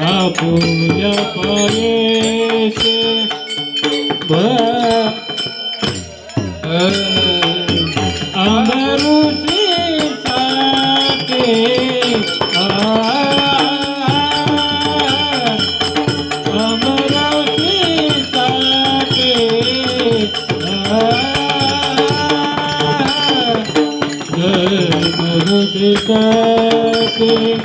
आपुल्या पायेचे अमरुषी साके अमरुषी साके अमरुषी साके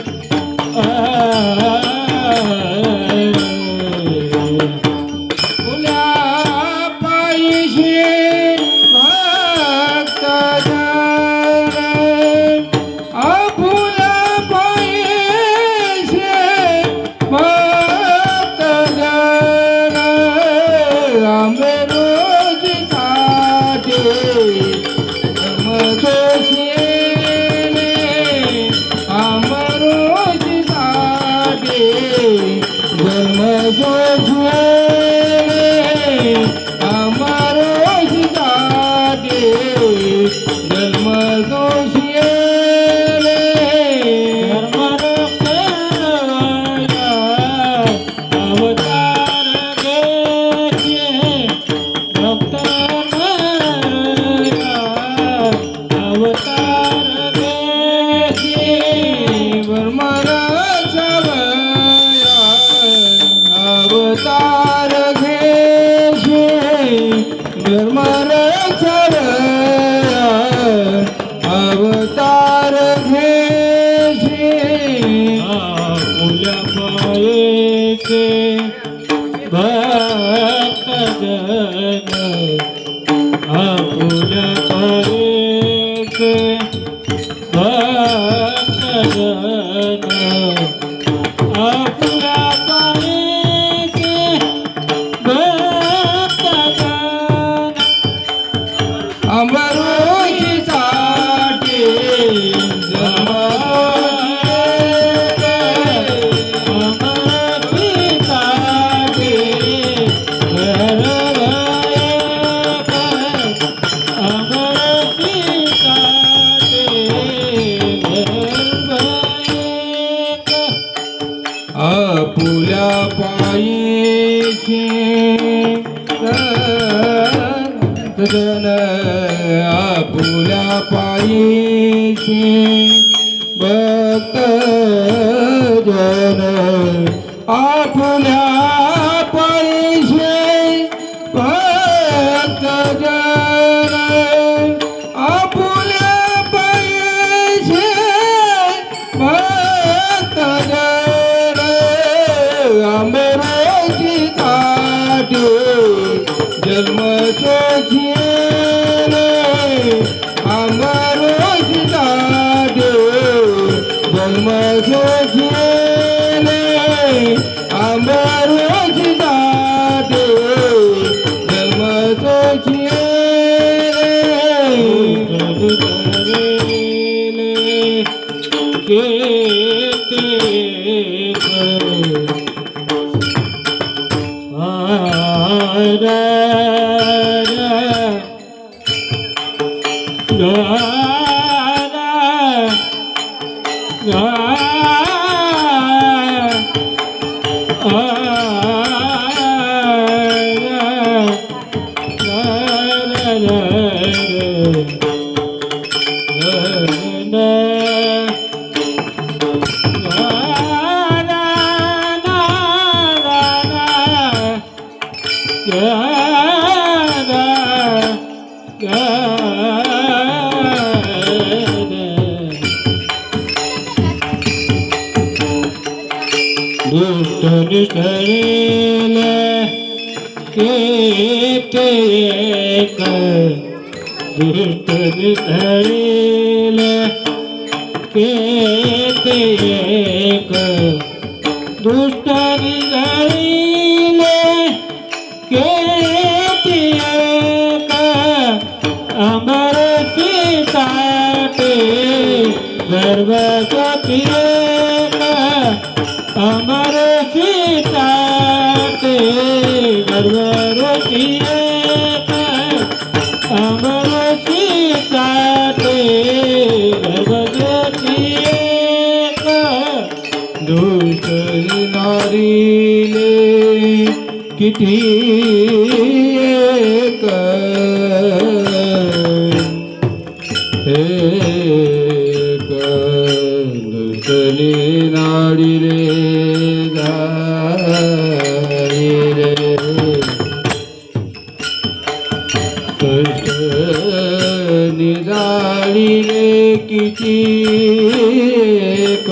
अवतार घेशे आपुल्या पायेचे भक्तजन आपुल्या पायेचे भक्तजन आपुल्या पायेचे भक्तजन अमरुषी साके अमरुषी साके अमरुषी साके आपुल्या पायेचे जन आपुल्या पायेचे भक्तजन आपुल्या पायेचे भक्तजन आपुल्या पायेचे भक्तजन अमरुषी साके जन्म सोचिले अमरुषी साके जन्म सोचिले अमरुषी साके जन्म सोचिले केते दुष्ट निष्ठरेले केते एक दुष्ट निष्ठरेले केते एक दुष्ट निष्ठरेले केते एक अमरुषी साके गर्भवती अमरुषी साके गर्भवती अमरुषी साके गर्भवती दुष्ट नारीले किती एक एक दुष्टनी नाडीले जाई रे दुष्ट निजाळीले किती एक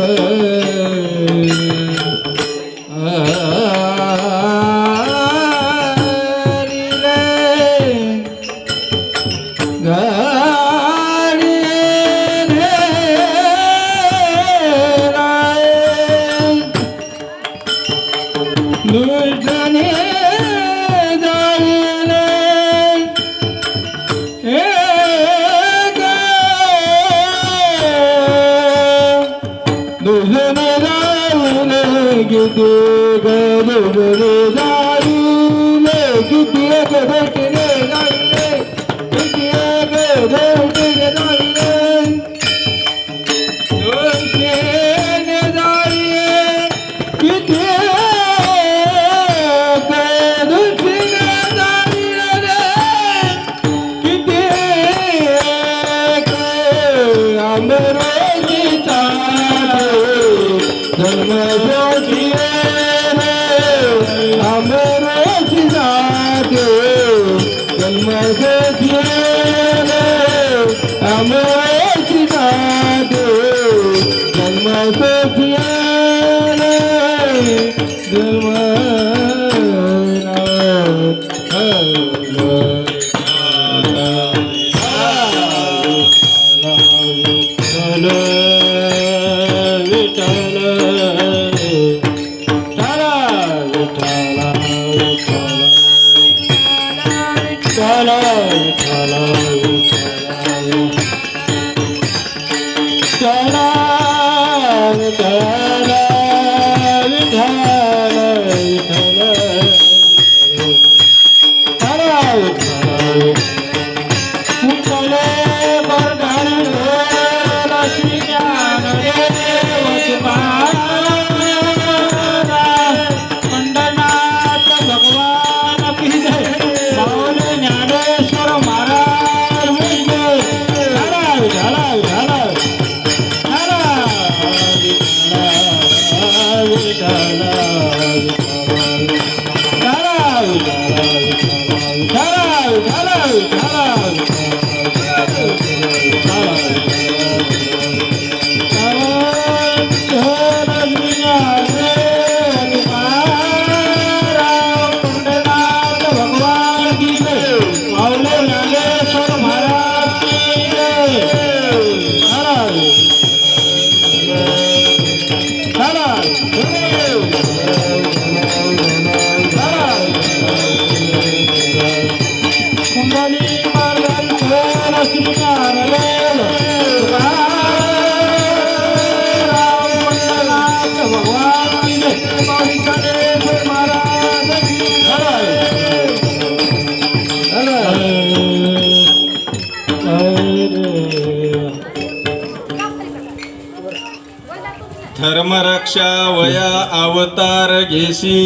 धर्मरक्षा वया अवतार घेशी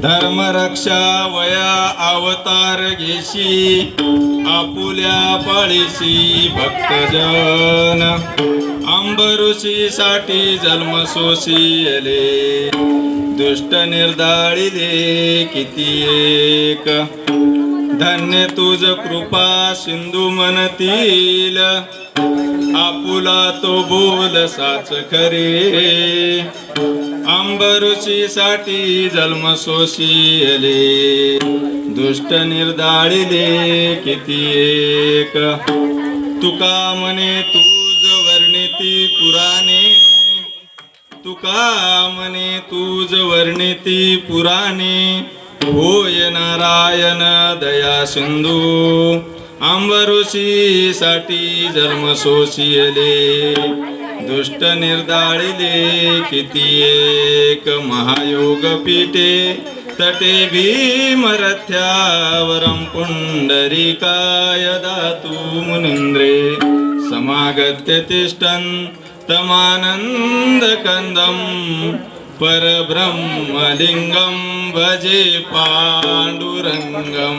धर्मरक्षा वया अवतार घेशी आपुल्या पाळीशी भक्तजन अंबऋषी साठी जन्म सोशियले दुष्ट निर्दाळिले किती एक धन्य तुझ कृपा सिंधू मनतील आपुला तो बोल साच खरे अंबऋषी साठी जन्म सोशियले दुष्ट निर्दाळिले किती एक तुका म्हणे तुझ वर्णिती पुराणे तुका म्हणे तुझ वर्णिती पुराणे होय नारायण दया सिंधू अंबऋषी साठी जन्म सोशियले दुष्ट निर्दाळिले किती एक महायोग पीठे तटे भीमरथ्यावरं पुंडरीकाय दातु मुनींद्रे समागत्य तिष्ठन् तमानन्दकन्दं परब्रह्मलिङ्गं भजे पाण्डुरङ्गं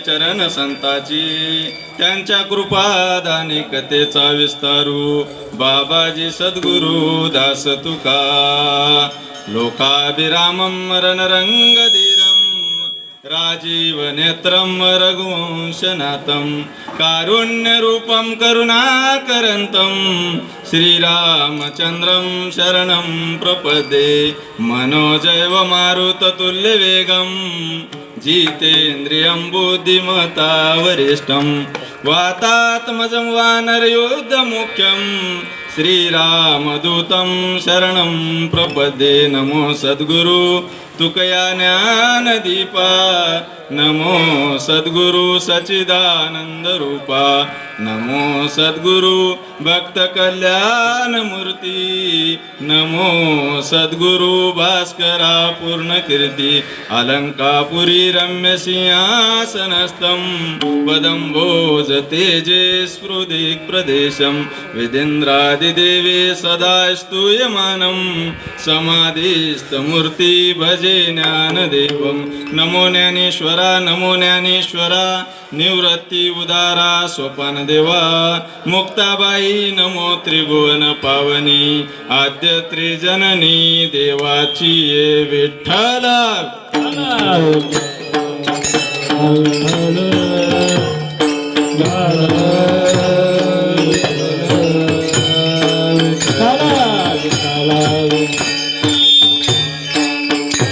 चरण संताची त्यांच्या कृपादानी कथेचा विस्तारू बाबाजी सद्गुरु दास तुका लोकाभिरामं रणरंगधीरं राजीव नेत्रं रघुवंशनाथं कारुण्यरूपं करुणाकरन्तं श्रीरामचन्द्रं शरणं प्रपदे मनोजैव मारुततुल्यवेगं जितेन्द्रियं बुद्धिमता वरिष्ठं वातात्मजं वानरयुद्धमुख्यं श्रीरामदूतं शरणं प्रपदे नमो सद्गुरु तुकया ज्ञानदीपा नमो सद्गुरु सच्चिदानंद रूपा नमो सद्गुरु भक्त कल्याण मूर्ती नमो सद्गुरु भास्करा पूर्ण कीर्ती अलंकापुरी रम्य सिंहासनस्थं पदंबोज तेजे स्फुदिक प्रदेशं विदेन्द्रादिदेवे सदा स्तूयमानं समाधिस्थमूर्ति भजे ज्ञानदेवं नमो ज्ञानेश्वरा निवृत्ती उदारा सोपान देवा मुक्ताबाई नमो त्रिभुवन पावनी आद्य त्रिजननी देवाची ये विठ्ठला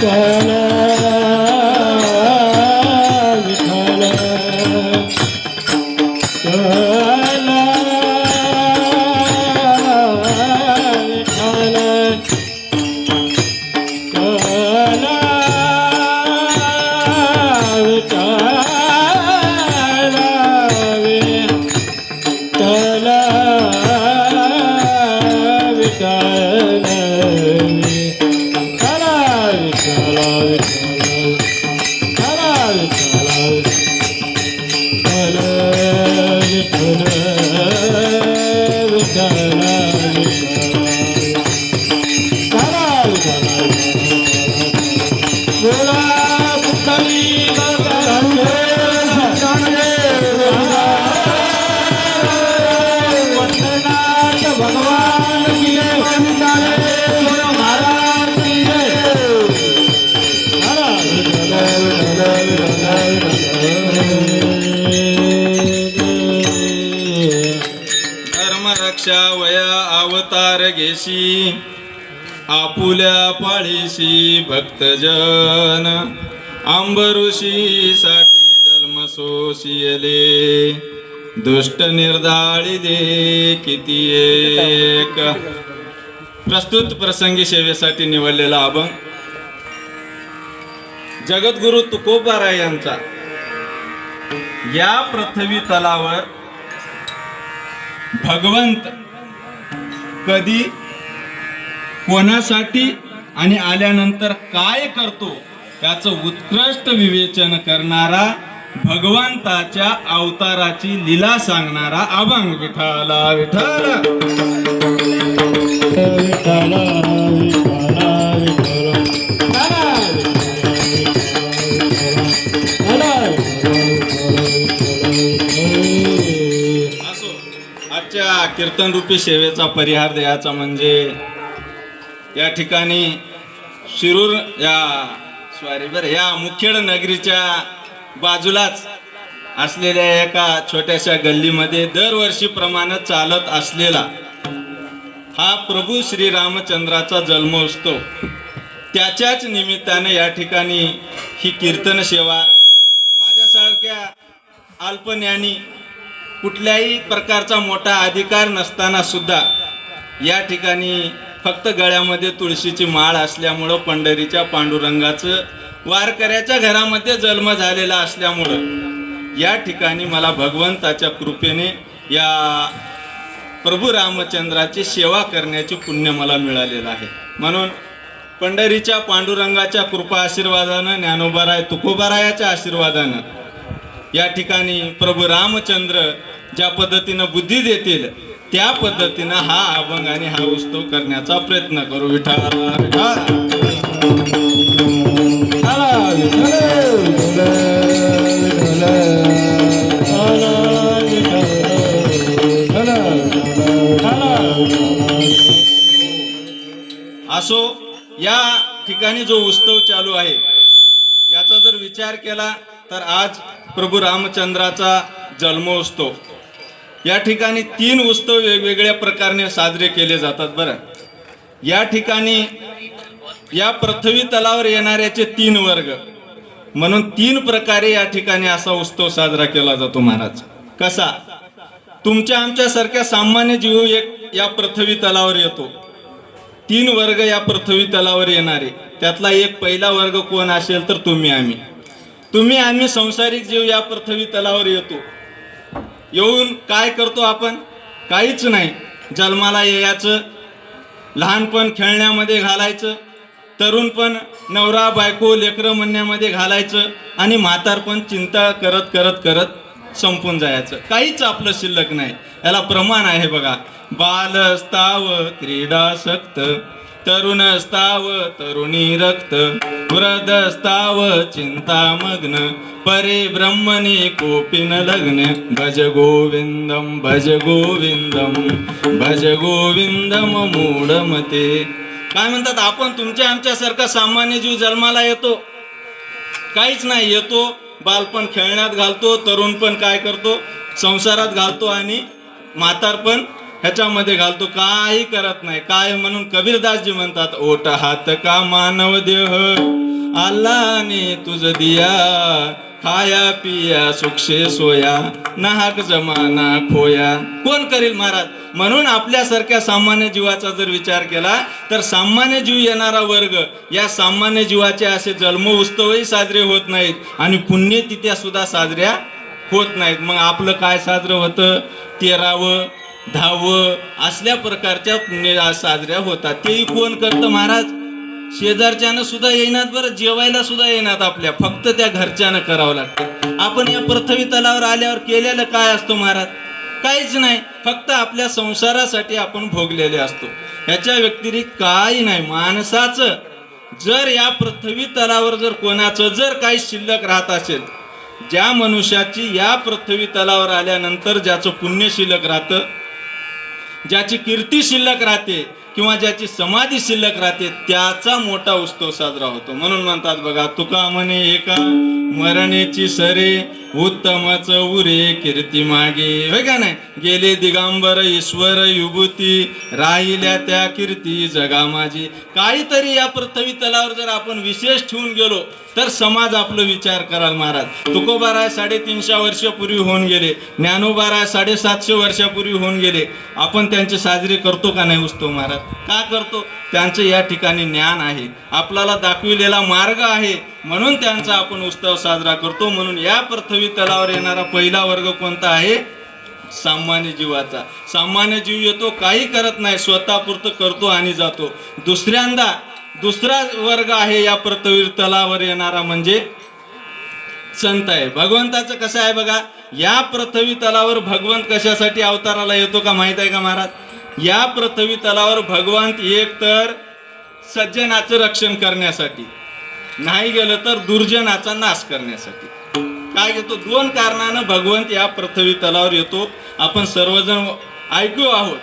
Kala भगवान की महाराज की धर्मरक्षा वया अवतार घेशी आपुल्या पाळीशी भक्तजन अंबऋषी साठी जन्म सोशियले दुष्ट निर्धाळी दे किती एक. प्रस्तुत प्रसंगी सेवेसाठी निवडलेला अभंग जगद्गुरु तुकोबाराय यांचा. या पृथ्वी तलावर भगवंत कधी कोणासाठी आणि आल्यानंतर काय करतो याचं उत्कृष्ट विवेचन करणारा भगवंताच्या अवताराची लीला सांगणारा अभंग. विठ्ठला विठ्ठला असो. आजच्या कीर्तन रूपी सेवेचा परिहार द्यायचा म्हणजे या ठिकाणी शिरूर या मुखेड नगरीच्या बाजूलाच असलेल्या एका छोट्याशा गल्लीमध्ये दरवर्षीप्रमाणे चालत असलेला हा प्रभू श्री रामचंद्राचा जन्मोत्सव, त्याच्याच निमित्ताने या ठिकाणी ही कीर्तन सेवा माझ्यासारख्या अल्पज्ञानी कुठल्याही प्रकारचा मोठा अधिकार नसताना सुद्धा या ठिकाणी फक्त गळ्यामध्ये तुळशीची माळ असल्यामुळं, पंढरीच्या पांडुरंगाचं वारकऱ्याच्या घरामध्ये जन्म झालेला असल्यामुळं या ठिकाणी मला भगवंताच्या कृपेने या प्रभू रामचंद्राची सेवा करण्याची पुण्य मला मिळालेलं आहे. म्हणून पंढरीच्या पांडुरंगाच्या कृपा आशीर्वादानं, ज्ञानोबाराय तुकोबारायाच्या आशीर्वादानं या ठिकाणी प्रभू रामचंद्र ज्या पद्धतीनं बुद्धी देतील त्या पद्धतीनं हा अभंग आणि हा उत्सव करण्याचा प्रयत्न करू. विठ्ठला असो. या ठिकाणी जो उत्सव चालू आहे याचा जर विचार केला तर आज प्रभू रामचंद्राचा जन्मोत्सव. या ठिकाणी 3 उत्सव वेगवेगळ्या प्रकारे साजरे केले जातात. बरं, या ठिकाणी या पृथ्वी तलावर येणाऱ्याचे 3 वर्ग म्हणून 3 प्रकारे या ठिकाणी असा उत्सव साजरा केला जातो. महाराज कसा? तुमच्या आमच्यासारख्या सामान्य जीव एक या पृथ्वी तलावर येतो. 3 वर्ग या पृथ्वी तलावर येणारे, त्यातला एक पहिला वर्ग कोण असेल तर तुम्ही आम्ही संसारिक जीव या पृथ्वी तलावर येतो. येऊन काय करतो आपण? काहीच नाही. जन्माला यायचं, लहानपण खेळण्यामध्ये घालायचं, तरुणपण नवरा बायको लेकरं म्हणण्यामध्ये घालायचं आणि म्हातारपण चिंता करत करत करत संपून जायचं. काहीच आपलं शिल्लक नाही. याला प्रमाण आहे बघा. बालस्ताव क्रीडासक्त, तरुणस्ताव तरुणी रक्त, वृद्धस्ताव चिंतामग्न, परे ब्रह्मणे कोपिन लग्न, भज गोविंदम भज गोविंदम भज गोविंदम मूढमते. काय म्हणतात? आपण तुमच्या आमच्यासारखा सामान्य जीव जन्माला येतो, काहीच नाही. येतो, बालपण खेळण्यात घालतो, तरुणपण काय करतो? संसारात घालतो आणि म्हातारपण ह्याच्यामध्ये घालतो. काही करत नाही. काय म्हणून कबीरदासजी म्हणतात, ओट हात का मानव देह आल्लाने तुझ दिया, खाया पिया सुक्षे सोया, नाहक जमाना खोया. कोण करील महाराज? म्हणून आपल्यासारख्या सामान्य जीवाचा जर विचार केला तर सामान्य जीव येणारा वर्ग, या सामान्य जीवाचे असे जन्मोत्सवही साजरे होत नाहीत आणि पुण्यतिथ्या सुद्धा साजऱ्या होत नाहीत. मग आपलं काय साजरं होतं? 13वं 10वं असल्या प्रकारच्या पुण्य साजऱ्या होतात. तेही कोण करतं महाराज? शेजारच्यानं सुद्धा येईनात, बरं जेवायला सुद्धा येईनात आपल्या, फक्त त्या घरच्यानं करावं लागतं. आपण या पृथ्वी तलावर आल्यावर केलेलं काय असतो महाराज? काहीच नाही, फक्त आपल्या संसारासाठी आपण भोगलेले असतो, ह्याच्या व्यतिरिक्त काही नाही. माणसाचं जर या पृथ्वी तलावर जर कोणाचं जर काही शिल्लक राहत असेल, ज्या मनुष्याची या पृथ्वी तलावर आल्यानंतर ज्याचं पुण्य शिल्लक राहतं, ज्याची कीर्ती शिल्लक राहते किंवा ज्याची समाधी शिल्लक राहते, त्याचा मोठा उत्सव साजरा होतो. म्हणून म्हणतात बघा, तुका म्हणे एका मरणेची सरे, उत्तमच उरे कीर्ती मागे. होय का नाही? गेले दिगंबर ईश्वर विभूती, राहिल्या त्या कीर्ती जगा माझी. काहीतरी या पृथ्वी तलावर जर आपण विशेष ठेवून गेलो तर समाज आपलं विचार कराल महाराज. तुकोबाराय 350 वर्षापूर्वी होऊन गेले, ज्ञानोबाराय 750 वर्षापूर्वी होऊन गेले. आपण त्यांचे साजरे करतो का नाही उत्सव महाराज? का करतो? त्यांचं या ठिकाणी ज्ञान आहे, आपल्याला दाखविलेला मार्ग आहे, म्हणून त्यांचा आपण उत्सव साजरा करतो. म्हणून या पृथ्वी तलावर येणारा पहिला वर्ग कोणता आहे? सामान्य जीवाचा. सामान्य जीव येतो, काही करत नाही, स्वतःपुरतं करतो आणि जातो. दुसरा वर्ग आहे या पृथ्वी तलावर येणारा म्हणजे संत आहे. भगवंताचं कसं आहे बघा, या पृथ्वी तलावर भगवंत कशासाठी अवताराला येतो का माहित आहे का महाराज? या पृथ्वी तलावर भगवंत एक तर सज्जनाचं रक्षण करण्यासाठी, नाही गेलं तर दुर्जनाचा नाश करण्यासाठी. काय घेतो? 2 कारणानं भगवंत या पृथ्वी तलावर येतो. आपण सर्वजण ऐकू आहोत,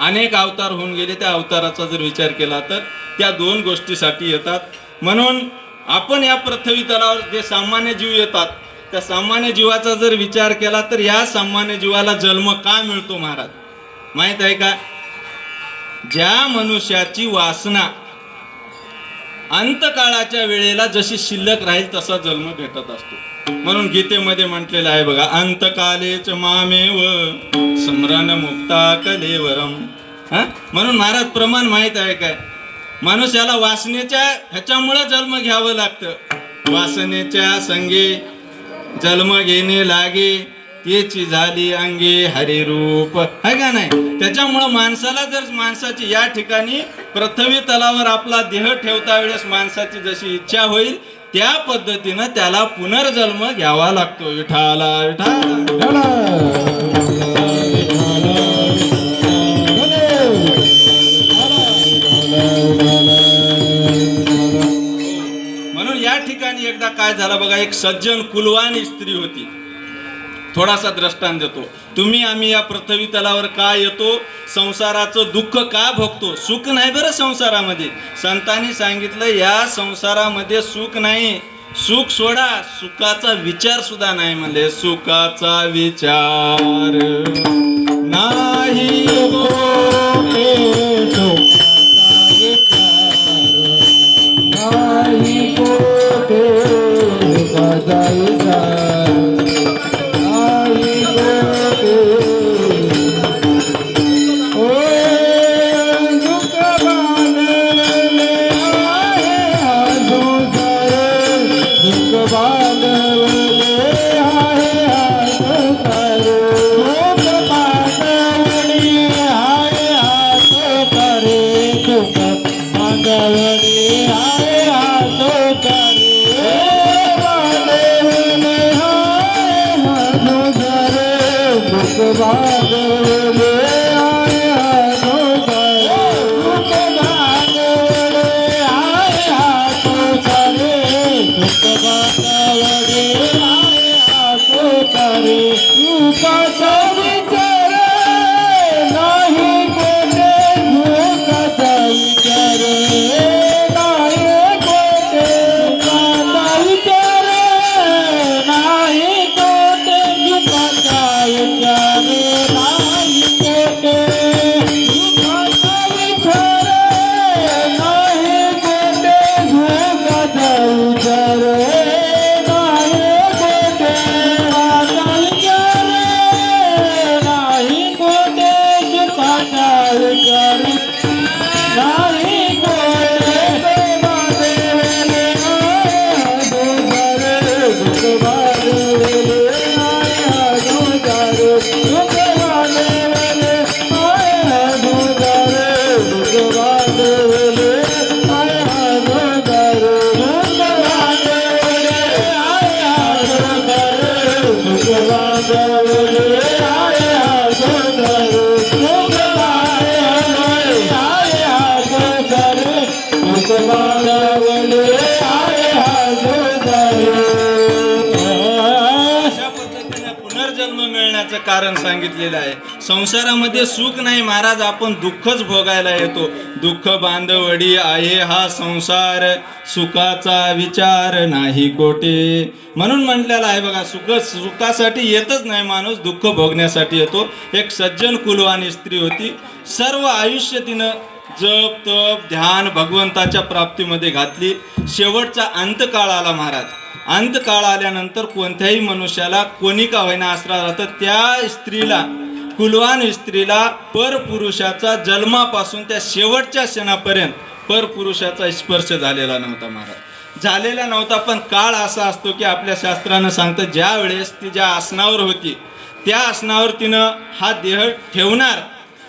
अनेक अवतार होऊन गेले, त्या अवताराचा जर विचार केला तर त्या 2 गोष्टीसाठी येतात. म्हणून आपण या पृथ्वी तलावर जे सामान्य जीव येतात, त्या सामान्य जीवाचा जर विचार केला तर या सामान्य जीवाला जन्म का मिळतो महाराज माहित आहे का? ज्या मनुष्याची वासना अंतकाळाच्या वेळेला जशी शिल्लक राहील तसा जन्म भेटत असतो. म्हणून गीतेमध्ये म्हटलेलं आहे बघा, अंतकालेच मामेव स्मरण मुक्ता कलेवरम. म्हणून महाराज प्रमाण माहित आहे काय? मनुष्याला वासनेच्या ह्याच्यामुळे जन्म घ्यावं लागतं. वासनेच्या संगे जन्म घेणे लागे, तेची झाली अंगे हरिरूप. आहे का नाही? त्याच्यामुळं माणसाला जर माणसाची या ठिकाणी पृथ्वी तलावर आपला देह ठेवता वेळेस माणसाची जशी इच्छा होईल त्या पद्धतीनं त्याला पुनर्जन्म घ्यावा लागतो. विठाला विठाला. म्हणून या ठिकाणी एकदा काय झालं बघा, एक सज्जन कुलवान स्त्री होती. थोडासा दृष्टांत देतो. तुम्ही आम्ही या पृथ्वी तलावर का येतो? संसाराचं दुःख का भोगतो? सुख नाही बरं संसारामध्ये. संतांनी सांगितलं या संसारामध्ये सुख नाही. सुख सोडा, सुखाचा विचार सुद्धा नाही म्हणले. सुखाचा विचार नाही बांधवले आहे हात धरू सुख बांधवले आहे हात धरू सुख बांधवले आहे हात धरू. अशा पद्धतीने पुनर्जन्म मिळण्याचं कारण सांगितलेलं आहे. संसारामध्ये सुख नाही महाराज, आपण दुःखच भोगायला येतो. दुःख बांधवडी आहे हा संसार, सुखाचा विचार नाही कोठे. म्हणून म्हटलेलं आहे बघा, सुखासाठी येतच नाही माणूस, दुःख भोगण्यासाठी येतो. एक सज्जन कुलवानी स्त्री होती. सर्व आयुष्य तिनं जप तप ध्यान भगवंताच्या प्राप्तीमध्ये घातली. शेवटचा अंतकाळ आला महाराज. अंतकाळ आल्यानंतर कोणत्याही मनुष्याला कोणी का होईना आसरा राहतं. त्या स्त्रीला, कुलवान स्त्रीला परपुरुषाचा जन्मापासून त्या शेवटच्या क्षणापर्यंत परपुरुषाचा स्पर्श झालेला नव्हता महाराज, झालेला नव्हता. पण काळ असा असतो की आपल्या शास्त्रानं सांगतं, ज्या वेळेस ती ज्या आसनावर होती त्या आसनावर तिनं हा देह ठेवणार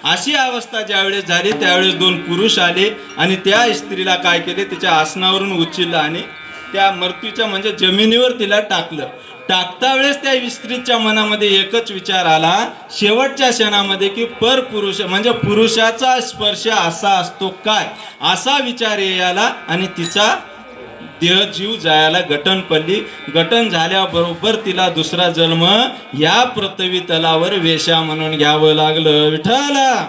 अशी अवस्था ज्यावेळेस झाली, त्यावेळेस दोन पुरुष आले आणि त्या स्त्रीला काय केले, तिच्या आसनावरून उचललं आणि त्या मृत्यूच्या म्हणजे जमिनीवर तिला टाकलं. टाकता वेळेस त्या स्त्रीच्या मनामध्ये एकच विचार आला शेवटच्या क्षणामध्ये की परपुरुष म्हणजे पुरुषाचा स्पर्श असा असतो काय, असा विचार यायला आणि तिचा देह जीव जायला गटन पडली. गटन झाल्याबरोबर तिला दुसरा जन्म या पृथ्वी तलावर वेश्या म्हणून घ्यावं लागलं. विठ्ठला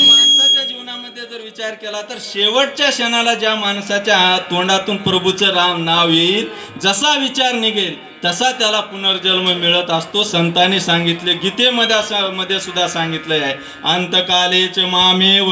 माणसाच्या जीवनामध्ये जर विचार केला तर शेवटच्या क्षणाला ज्या माणसाच्या तोंडातून प्रभूचं नाव येईल, जसा विचार निघेल तसा त्याला पुनर्जन्म मिळत असतो. संतांनी सांगितले, गीतेमध्ये सुद्धा सांगितलंय आहे, अंतकालेच मामेव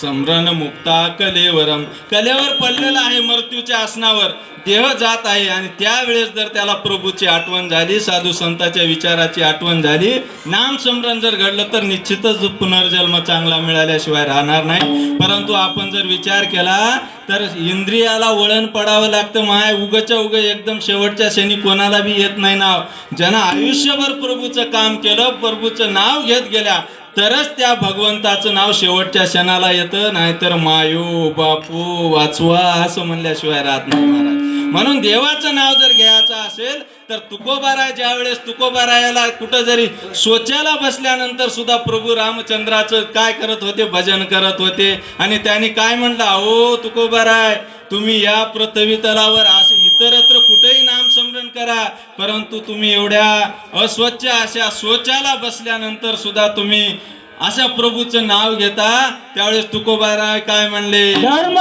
समरण मुक्ता कलेवरम. कलेवर पडलेला आहे मृत्यूच्या आसनावर, देह जात आहे आणि त्यावेळेस जर त्याला प्रभूची आठवण झाली, साधू संतांच्या विचाराची आठवण झाली, नाम स्मरण जर घडलं तर निश्चितच पुनर्जन्म चांगला मिळाल्याशिवाय राहणार नाही. परंतु आपण जर विचार केला तर इंद्रियाला वळण पडावं लागतं. माय उगच्या उग एकदम शेवटच्या क्षणी कोणाला बी येत नाही नाव. ज्यानं आयुष्यभर प्रभूचं काम केलं, प्रभूचं नाव घेत गेल्या, तरच त्या भगवंताचं नाव शेवटच्या क्षणाला येतं. नाहीतर मायो बापू वाचवा असं म्हणल्याशिवाय राहत नाही महाराज. म्हणून देवाचं नाव जर घ्यायचं असेल तर तुकोबाराय ज्यावेळेस तुकोबारायाला कुठं जरी शौचाला बसल्यानंतर सुद्धा प्रभू रामचंद्राचं काय करत होते, भजन करत होते. आणि त्यांनी काय म्हणलं, अहो तुकोबाराय तुम्ही या पृथ्वी तलावर असे इतरत्र कुठेही नामस्मरण करा, परंतु तुम्ही एवढ्या अस्वच्छ अशा शौचाला बसल्यानंतर सुद्धा तुम्ही अशा प्रभूचं नाव घेता. त्यावेळेस तुकोबाराय काय म्हणले, धर्म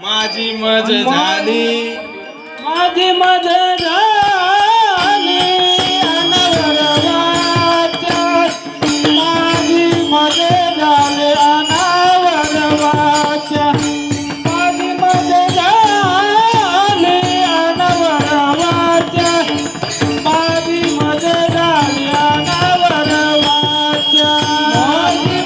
माझी मज झाली, माझी मज झाली अनावरवाच्या, माझी मज झाली अनावरवाच्या, माझी मज झाली अनावरवाच्या, माझी मज झाली अनावरवाच्या, माझी मज झाली अनावरवाच्या, माझी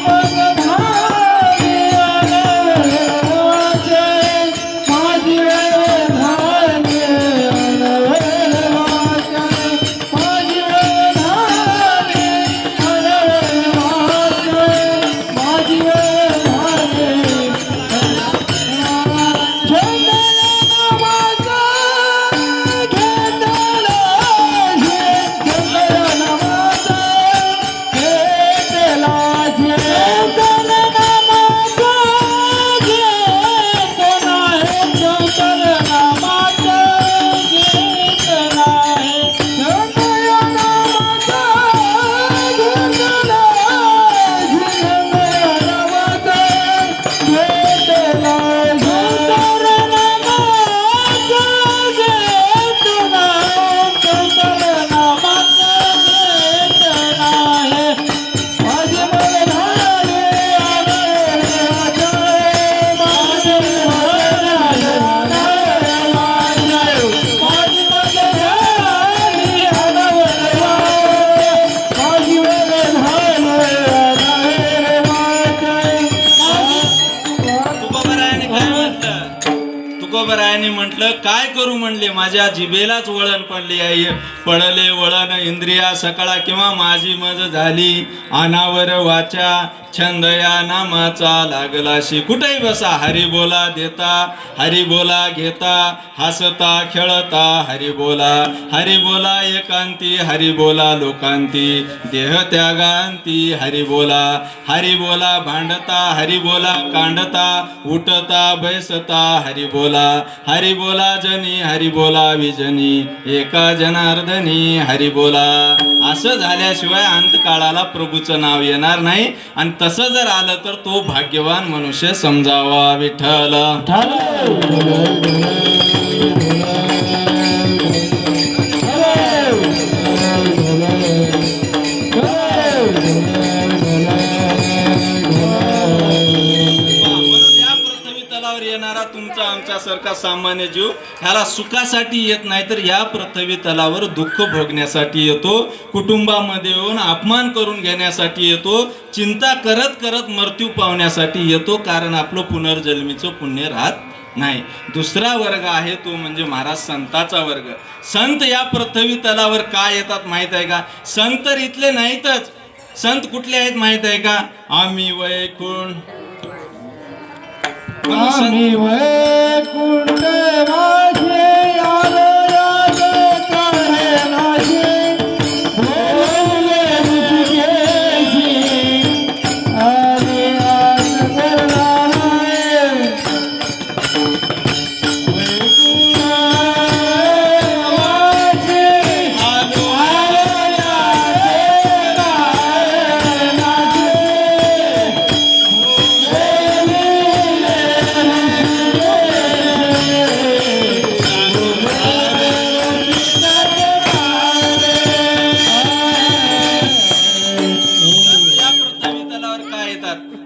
तुकोबरायाने म्हटलं, काय करू म्हणले, माझ्या जिभेलाच वळण पडले आहे, पडले वळण इंद्रिया सकाळा किंवा माझी मज झाली अनावर वाचा, छंद या नामाचा लागलाशी. कुठेही बसा हरी बोला देता, हरी बोला घेता, हसता खेळता हरी बोला. हरी बोला एकांती, हरी बोला लोकांती, देह त्यागांती हरी बोला. हरी बोला भांडता, हरी बोला कांडता, उठता बैसता हरी बोला. हरी बोला जनी, हरी बोला विजनी, एका जनार्दनी हरी बोला. असं झाल्याशिवाय अंतकाळाला प्रभूचं नाव येणार नाही. आणि तसं जर आलं तर तो भाग्यवान मनुष्य समजावा विठ्ठल. येणारा तुमचा आमच्यासारखा सामान्य जीव ह्याला सुखासाठी येत नाही, तर या पृथ्वी तलावर दुःख भोगण्यासाठी येतो. कुटुंबामध्ये येऊन अपमान करून घेण्यासाठी येतो. चिंता करत करत मृत्यू पावण्यासाठी येतो. कारण आपलं पुनर्जन्मीचं पुण्य राहत नाही. दुसरा वर्ग आहे तो म्हणजे महाराज संताचा वर्ग. संत या पृथ्वी तलावर का येतात माहित आहे का? संत तर इथले नाहीतच. संत कुठले आहेत माहित आहे का? आम्ही वैकुंठ आम्ही वैकुंठ वासे आलो याद करण्याचे, बोलले ऋषिकेशी आले आस करणारे. वैकुंठ वासे आलो याद करण्याचे,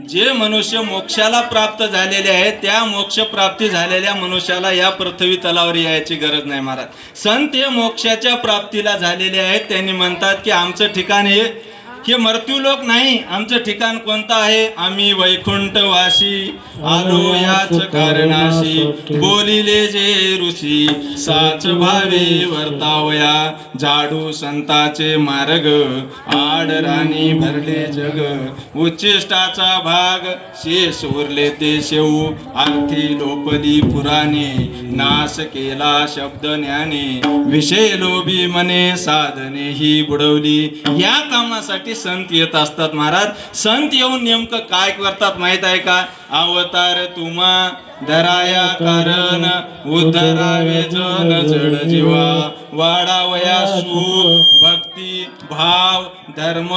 जे मनुष्य मोक्षाला प्राप्त झालेले आहेत, त्या मोक्ष प्राप्ती झालेल्या मनुष्याला या पृथ्वी तलावर यायची गरज नाही महाराज. संत हे मोक्षाच्या प्राप्तीला झालेले आहेत. त्यांनी म्हणतात की आमचं ठिकाण हे मृत्यूलोक नाही. आमचं ठिकाण कोणतं आहे? आम्ही वैकुंठवासी आलो याच कारणाशी, बोलिले जे ऋषी साच भावे वर्तावया. जाडू संताचे मार्ग आड राणी भरले जग, उच्चिष्टाचा भाग शेष उरले ते शेऊ. अर्थी लोपली पुराणे नाश केला शब्द ज्ञाने, विषय लोभी मने साधने ही बुडवली. या कामासाठी संत येत असतात महाराज. संत येऊन नेमकं काय करतात माहित आहे का? अवतार तुम्हा धराया कारण, उद्धरावे जन जड जीवा. वाढावया सुख भक्ती भाव धर्म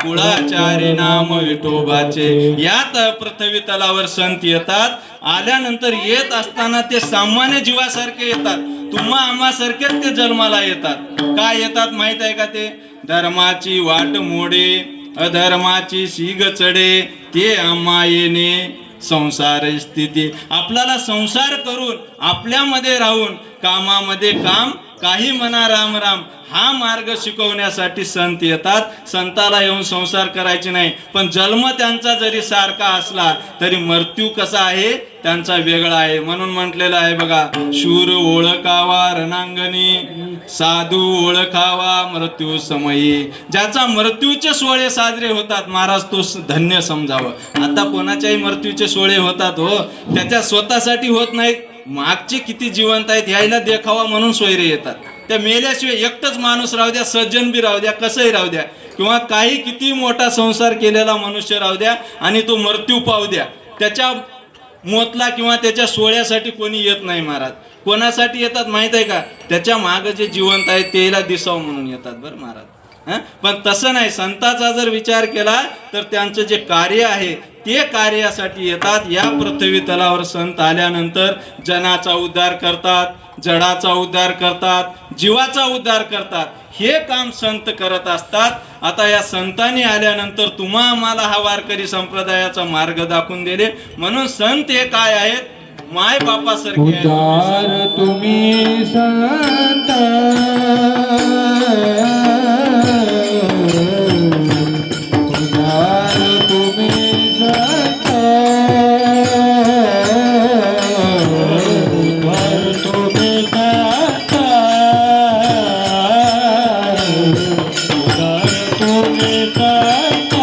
कुळाचारी नाम विठोबाचे. यात पृथ्वी तलावर संत येतात. आल्यानंतर येत असताना ते सामान्य जीवासारखे येतात. तुम्हा आम्हासारखेच ते जन्माला येतात. काय येतात माहित आहे का? ते धर्माची वाट मोडे, अधर्माची सीग चढे, ते आम्हा येणे संसार स्थिती. आपल्याला संसार करून आपल्यामध्ये राहून कामामध्ये काम, काही म्हणा राम राम, हा मार्ग शिकवण्यासाठी संत येतात. संताला येऊन संसार करायचे नाही. पण जन्म त्यांचा जरी सारखा असला तरी मृत्यू कसा आहे त्यांचा वेगळा आहे. म्हणून म्हटलेलं आहे बघा, शूर ओळखावा रणांगणी, साधू ओळखावा मृत्यू समयी. ज्याचा मृत्यूचे सोहळे साजरे होतात महाराज तो धन्य समजावं. आता कोणाच्याही मृत्यूचे सोहळे होतात हो, त्याच्या स्वतःसाठी होत नाहीत. मागचे किती जिवंत आहेत यायला देखावा म्हणून सोयरे येतात. त्या मेल्याशिवाय एकटंच माणूस राहू द्या, सज्जन बी राहू द्या, कसंही राहू द्या, किंवा काही किती मोठा संसार केलेला मनुष्य राहू द्या, आणि तो मृत्यू पाहू द्या, त्याच्या मोतला किंवा त्याच्या सोहळ्यासाठी कोणी येत नाही महाराज. कोणासाठी येतात माहित आहे का? त्याच्या मागं जे जिवंत आहेत त्याला दिसावं म्हणून येतात बरं महाराज. पण तसं नाही. संताचा जर विचार केला तर त्यांचं जे कार्य आहे ते कार्यासाठी येतात. या पृथ्वी तलावर संत आल्यानंतर जनाचा उद्धार करतात, जडाचा उद्धार करतात, जीवाचा उद्धार करतात. हे काम संत करत असतात. आता या संतांनी आल्यानंतर तुम्हा आम्हाला हा वारकरी संप्रदायाचा मार्ग दाखवून दिले. म्हणून संत हे काय आहेत? माय बापासारखे उद्धार तुम्ही संत, उद्धार तुम्ही संत, उद्धार तुम्ही संत, उद्धार तुम्ही संत.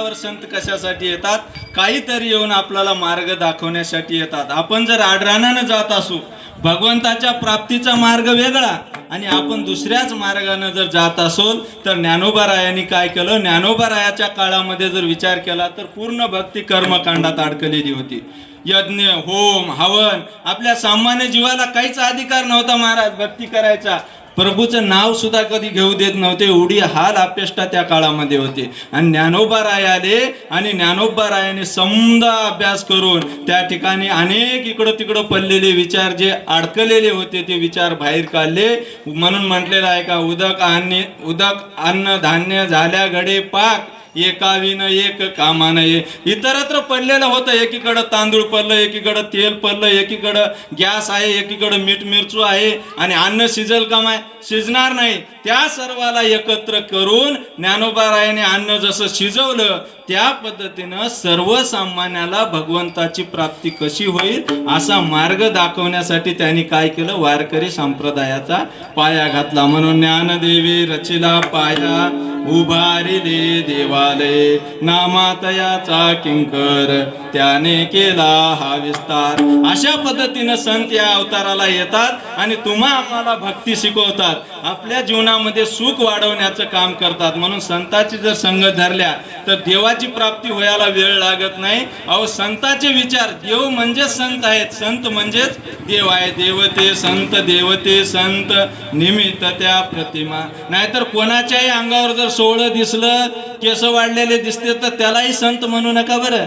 आपल्यावर संत कशासाठी येतात? काहीतरी येऊन आपल्याला मार्ग दाखवण्यासाठी येतात. आपण जर आडरानानं जात असू, भगवंताच्या प्राप्तीचा मार्ग वेगळा आणि आपण दुसऱ्याच मार्गाने जर जात असोल तर ज्ञानोबारायांनी काय केलं? ज्ञानोबारायाच्या काळामध्ये जर विचार केला तर पूर्ण भक्ती कर्मकांडात अडकलेली होती. यज्ञ, होम, हवन, आपल्या सामान्य जीवाला काहीच अधिकार नव्हता महाराज भक्ती करायचा. प्रभूचं नाव सुद्धा कधी घेऊ देत नव्हते. एवढी हाल अपेष्टा त्या काळामध्ये होते. आणि ज्ञानोबाराय आले आणि ज्ञानोबारायाने समदा अभ्यास करून त्या ठिकाणी अनेक इकडं तिकडं पडलेले विचार जे अडकलेले होते ते विचार बाहेर काढले. म्हणून म्हटलेलं आहे का, उदक अन्न धान्य झाल्या घडे पाक, एका विन एक कामा नये. इतरत्र पडलेलं होतं. एकीकडं तांदूळ पडलं, एकीकडं तेल पडलं, एकीकडं गॅस आहे, एकीकडं मीठ मिरचू आहे आणि अन्न शिजल का माय? शिजणार नाही. त्या सर्वाला एकत्र करून ज्ञानोबारायाने अन्न जसं शिजवलं त्या पद्धतीनं सर्वसामान्याला भगवंताची प्राप्ती कशी होईल असा मार्ग दाखवण्यासाठी त्यांनी काय केलं? वारकरी संप्रदायाचा पाया घातला. म्हणून ज्ञानदेवी रचिला पाया, उभारिले देवालय, नामातयाचा किंकर त्याने केला हा विस्तार. अशा पद्धतीनं संत या अवताराला येतात आणि तुम्हा आम्हाला भक्ती शिकवतात, आपल्या जीवनामध्ये सुख वाढवण्याचं काम करतात. म्हणून संतांची जर संगत धरल्या तर देवाची प्राप्ती व्हायला वेळ लागत नाही. अहो संतांचे विचार, देव म्हणजे संत आहेत, संत म्हणजेच देव आहे. देवते संत, देवते संत, निमित्त त्या प्रतिमा. नाहीतर कोणाच्याही अंगावर जर सोहळं दिसलं, केस वाढलेले दिसते तर त्यालाही संत म्हणू नका बरं.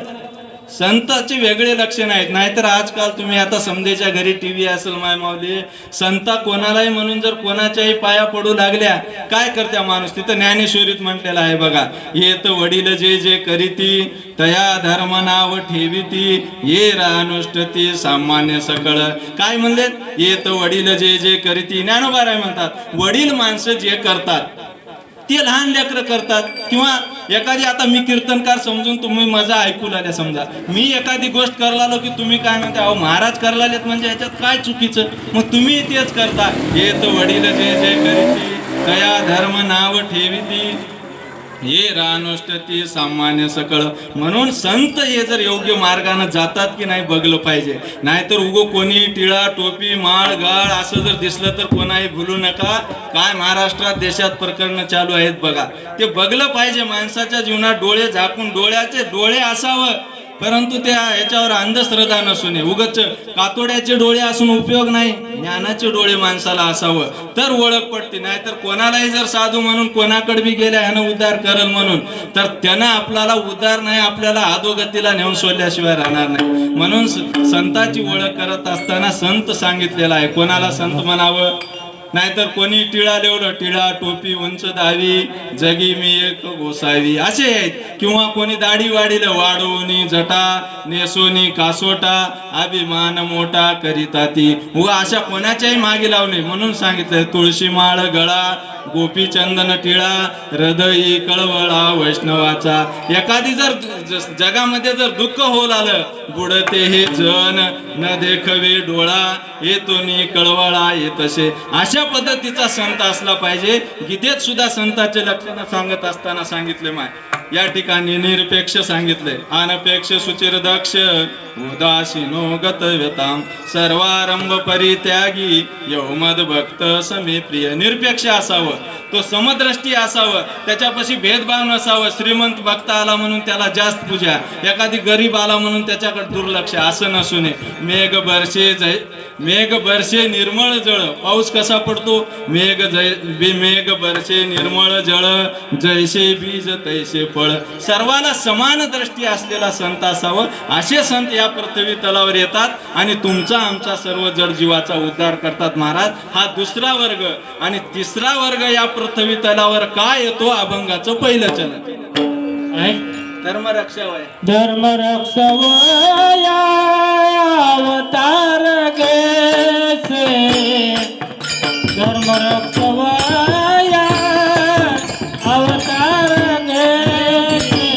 संताचे वेगळे लक्षण आहेत. नाहीतर आजकाल तुम्ही आता समजेच्या घरी टीव्ही असेल माय माऊली, संता कोणालाही म्हणून जर कोणाच्याही पाया पडू लागल्या काय करत्या माणूस? तिथं ज्ञानेश्वरीत म्हटलेलं आहे बघा, येत वडील जे जे करीती तया धर्म नाव ठेविती, ये रानुष्ठती सामान्य सकळ. काय म्हणले? येत वडील जे जे करीती. ज्ञानोबाराय म्हणतात वडील माणसं जे करतात ते लहान लेकरं करतात. किंवा एखादी, आता मी कीर्तनकार समजून तुम्ही मजा ऐकू लागल्या, समजा मी एखादी गोष्ट करायला आलो की तुम्ही काय म्हणता, अहो महाराज करायला आलेत म्हणजे याच्यात काय चुकीचं? मग तुम्ही तेच करता. येत वडील जे जे करीती तया धर्म नाव ठेविती, ये रानुष्ठती सामान्य सकळ. म्हणून संत हे जर योग्य मार्गाने जातात की नाही बघलं पाहिजे. नाहीतर उगो कोणी टिळा टोपी माळ गाळ असं जर दिसलं तर कोणाही भुलू नका. काय महाराष्ट्रात देशात प्रकरणं चालू आहेत बघा, ते बघलं पाहिजे. माणसाच्या जीवनात डोळे झाकून, डोळ्याचे डोळे असावं परंतु त्या ह्याच्यावर अंधश्रद्धा नसू नये. उगाच कातोड्याचे डोळे असून उपयोग नाही, ज्ञानाचे डोळे माणसाला असावं तर ओळख पडते. नाहीतर कोणालाही जर साधू म्हणून कोणाकडे बी गेल्या ह्यानं उद्धार करल म्हणून, तर त्यानं आपल्याला उद्धार नाही, आपल्याला अधोगतीला नेऊन सोडल्याशिवाय राहणार नाही. म्हणून संताची ओळख करत असताना संत सांगितलेला आहे कोणाला संत म्हणावं. नाहीतर कोणी टिळा लेवलं, टिळा टोपी उंच दावी, जगी मी एक गोसावी असे आहेत. किंवा कोणी दाढी वाढीलं, वाढवणी जटा, नेसोनी कासोटा, अभिमान मोठा करिता ती. उगा अशा कोणाच्याही मागे लावणे. म्हणून सांगितलंय तुळशी माळ गळा, गोपी चंदन टिळा, हृदयी कळवळा वैष्णवाचा. एखादी जर जगामध्ये जर दुःख होऊ लागलं, बुडते हे जन न देखवे डोळा, येतोनी कळवळा येतसे. अशा पद्धतीचा संत असला पाहिजे. गीतेत सुद्धा संतांचे लक्षण सांगत असताना सांगितले माय, या ठिकाणी निरपेक्ष सांगितले. अनपेक्ष सुचिर दक्ष, उदासीनो गतव्यताम, सर्वारंभ परित्यागी, यौमद भक्त समे प्रिय. निरपेक्ष असावं, तो समदृष्टी असावं, त्याच्यापाशी भेदभाव नसावं. श्रीमंत भक्त आला म्हणून त्याला जास्त पूजा, एखादी गरीब आला म्हणून त्याच्याकडे दुर्लक्ष असं नसू नये. मेघ बरसे निर्मळ जळ. पाऊस कसा पडतो? मेघ बरसे निर्मळ जळ, जैसे बीज तैसे फळ. सर्वाला समान दृष्टी असलेला संत असावं. असे संत या पृथ्वी तलावर येतात आणि तुमचा आमचा सर्व जड जीवाचा उद्धार करतात महाराज. हा दुसरा वर्ग. आणि तिसरा वर्ग या पृथ्वी तलावर काय येतो? अभंगाचं पहिलं चरण धर्मरक्षावय. धर्मरक्षावया अवतार घेसे, धर्मरक्षावया अवतार घेसे,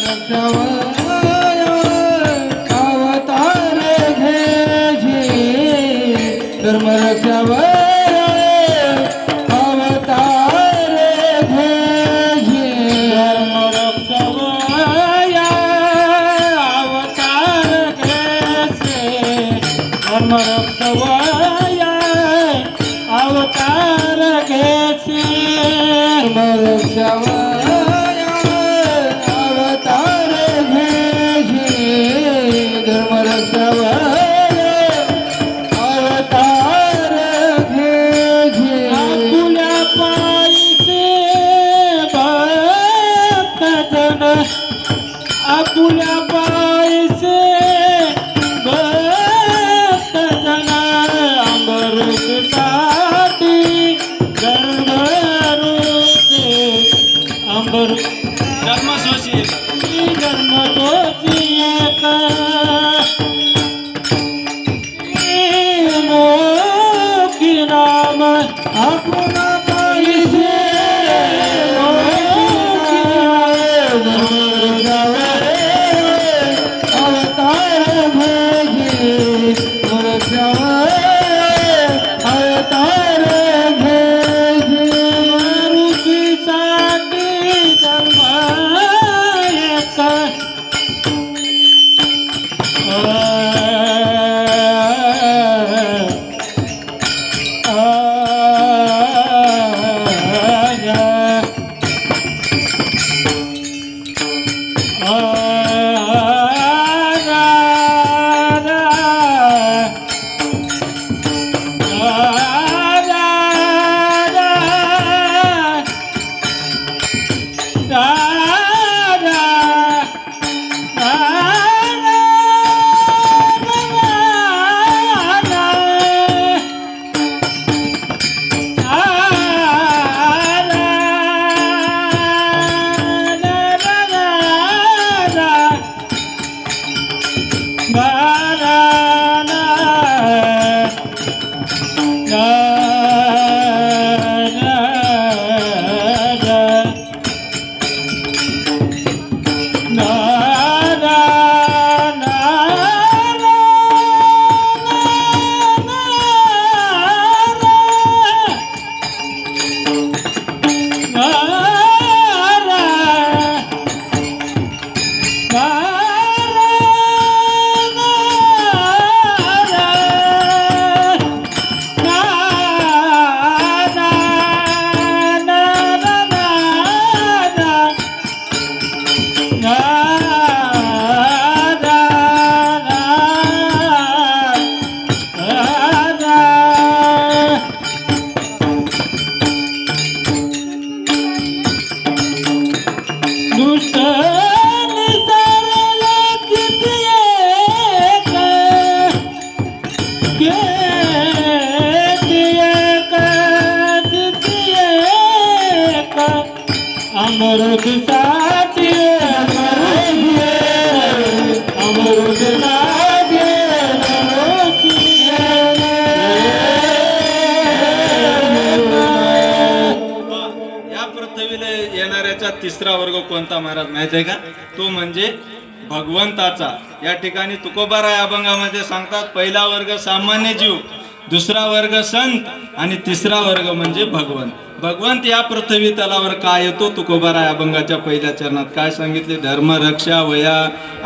धर्मरक्षावया अवतार घेसे, धर्मरक्षावया अवतार घेसे, धर्मरक्षा धर्मरक्षावया अवतार घ्यायचे धर्मरक्षावया अवतार घ्यायचे आपुल्या पायीचे भक्तजन आपुल्या पायीचे भक्तजन अंबरसाठी गंधर्वते अंबर धर्मसोशी जन्मतोची मोकी नाम आपला पाहिजे अवतार भेजे अवतार भेजे मारुतीसाठी जन्म अमृतसाठी या पृथ्वीला येणाऱ्याचा तिसरा वर्ग कोणता महाराज माहित आहे का? तो म्हणजे भगवंताचा. या ठिकाणी तुकोबाराय अभंगामध्ये सांगतात, पहिला वर्ग सामान्य जीव, दुसरा वर्ग संत आणि तिसरा वर्ग म्हणजे भगवंत. भगवंत या पृथ्वी तलावर काय येतो? तुकोबाराय अभंगाच्या पहिल्या चरणात काय सांगितले? धर्म रक्षा वया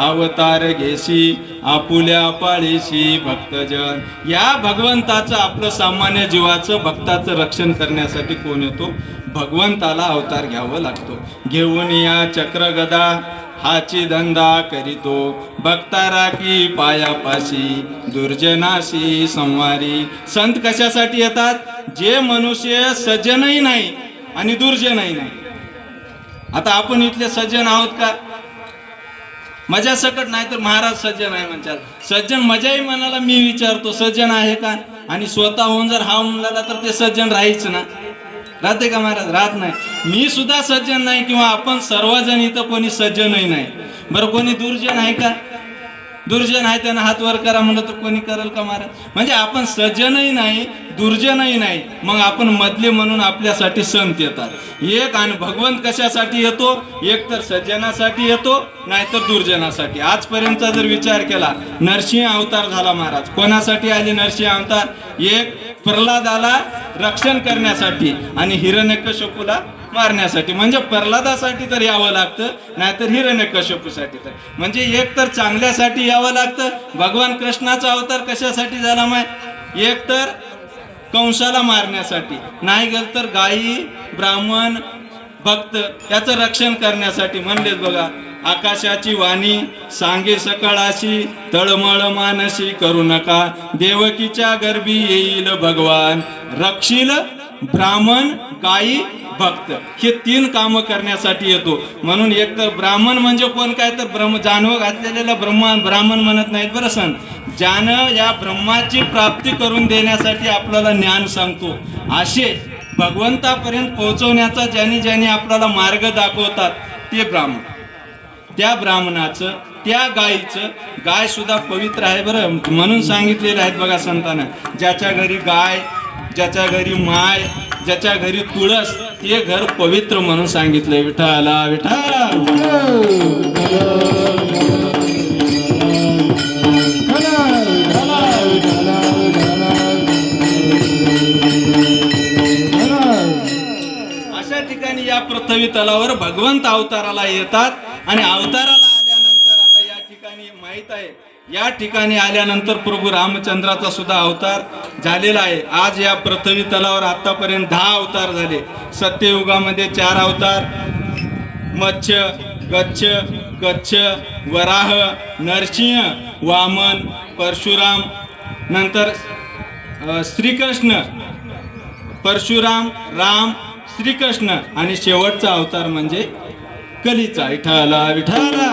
अवतार घेशी आपुल्या पाळीशी भक्तजन. या भगवंताचं, आपलं सामान्य जीवाचं, भक्ताचं रक्षण करण्यासाठी कोण येतो? भगवंताला अवतार घ्यावं लागतो. घेऊन या चक्र गदा हाची धंदा करीतो, भक्ता राखी पायापाशी दुर्जनाशी संवारी. संत कशासाठी येतात? जे मनुष्य सज्जनही नाही आणि दुर्जनही नाही. आता आपण इथले सज्जन आहोत का? मजा सकट नाही तर महाराज सज्जन आहे म्हणतात. सज्जन मजाही मनाला मी विचारतो सज्जन आहे का? आणि स्वतः होऊन जर हा म्हणला तर ते सज्जन राहीच ना. राहते का महाराज? राहत नाही. मी सुद्धा सज्जन नाही किंवा आपण सर्वजण इथं कोणी सज्जनही नाही. बरं, कोणी दुर्जन आहे का? दुर्जन आहे त्यांना हात वर करा म्हणलं तर कोणी करेल का महाराज? म्हणजे आपण सज्जनही नाही दुर्जनही नाही, मग आपण मधले म्हणून आपल्यासाठी संत येतात. एक आणि भगवंत कशासाठी येतो? एक तर सज्जनासाठी येतो, नाहीतर दुर्जनासाठी. आजपर्यंतचा जर विचार केला, नरसिंह अवतार झाला महाराज. कोणासाठी आले नरसिंह अवतार? एक प्रल्हादाला रक्षण करण्यासाठी आणि हिरण्यकश्यपूला मारण्यासाठी. म्हणजे प्रल्हादासाठी तर यावं लागतं, नाहीतर हिरण्यकश्यपूसाठी तर. म्हणजे एक तर चांगल्यासाठी यावं लागतं. भगवान कृष्णाचा अवतार कशासाठी झाला माय? एक तर कंसाला मारण्यासाठी, नाही गेलं तर गायी ब्राह्मण भक्त याचं रक्षण करण्यासाठी म्हणलेत बघा, आकाशाची वाणी सांगे सकळाशी, तळमळ मानसी करू नका, देवकीच्या गर्भी येईल भगवान, रक्षील ब्राह्मण गायी भक्त. हे 3 कामं करण्यासाठी येतो. म्हणून एक तर ब्राह्मण म्हणजे कोण, काय तर जानवं घातलेल्याला ब्राह्मण म्हणत नाहीत बरं सण. ज्यानं या ब्रह्माची प्राप्ती करून देण्यासाठी आपल्याला ज्ञान सांगतो, असे भगवंतापर्यंत पोहोचवण्याचा ज्यांनी आपल्याला मार्ग दाखवतात ते ब्राह्मण. त्या ब्राह्मणाचं, त्या गायीचं, गाय सुद्धा पवित्र आहे बरं, म्हणून सांगितलेलं आहेत बघा संतांना, ज्याच्या घरी गाय, ज्याच्या घरी माय, ज्याच्या घरी तुळस, ते घर पवित्र म्हणून सांगितलंय. विठ्ठला विठ्ठल. अशा ठिकाणी या पृथ्वी तलावर भगवंत अवताराला येतात. आणि अवताराला आल्यानंतर आता या ठिकाणी माहित आहे, या ठिकाणी आल्यानंतर प्रभू रामचंद्राचा सुद्धा अवतार झालेला आहे. आज या पृथ्वी तलावर आतापर्यंत 10 अवतार झाले. सत्ययुगामध्ये 4 अवतार, मत्स्य, गच्छ, कच्छ, वराह, नरसिंह, वामन, परशुराम, नंतर श्रीकृष्ण, परशुराम, राम, श्रीकृष्ण आणि शेवटचा अवतार म्हणजे कलीचा. विठ्ठला विठ्ठला.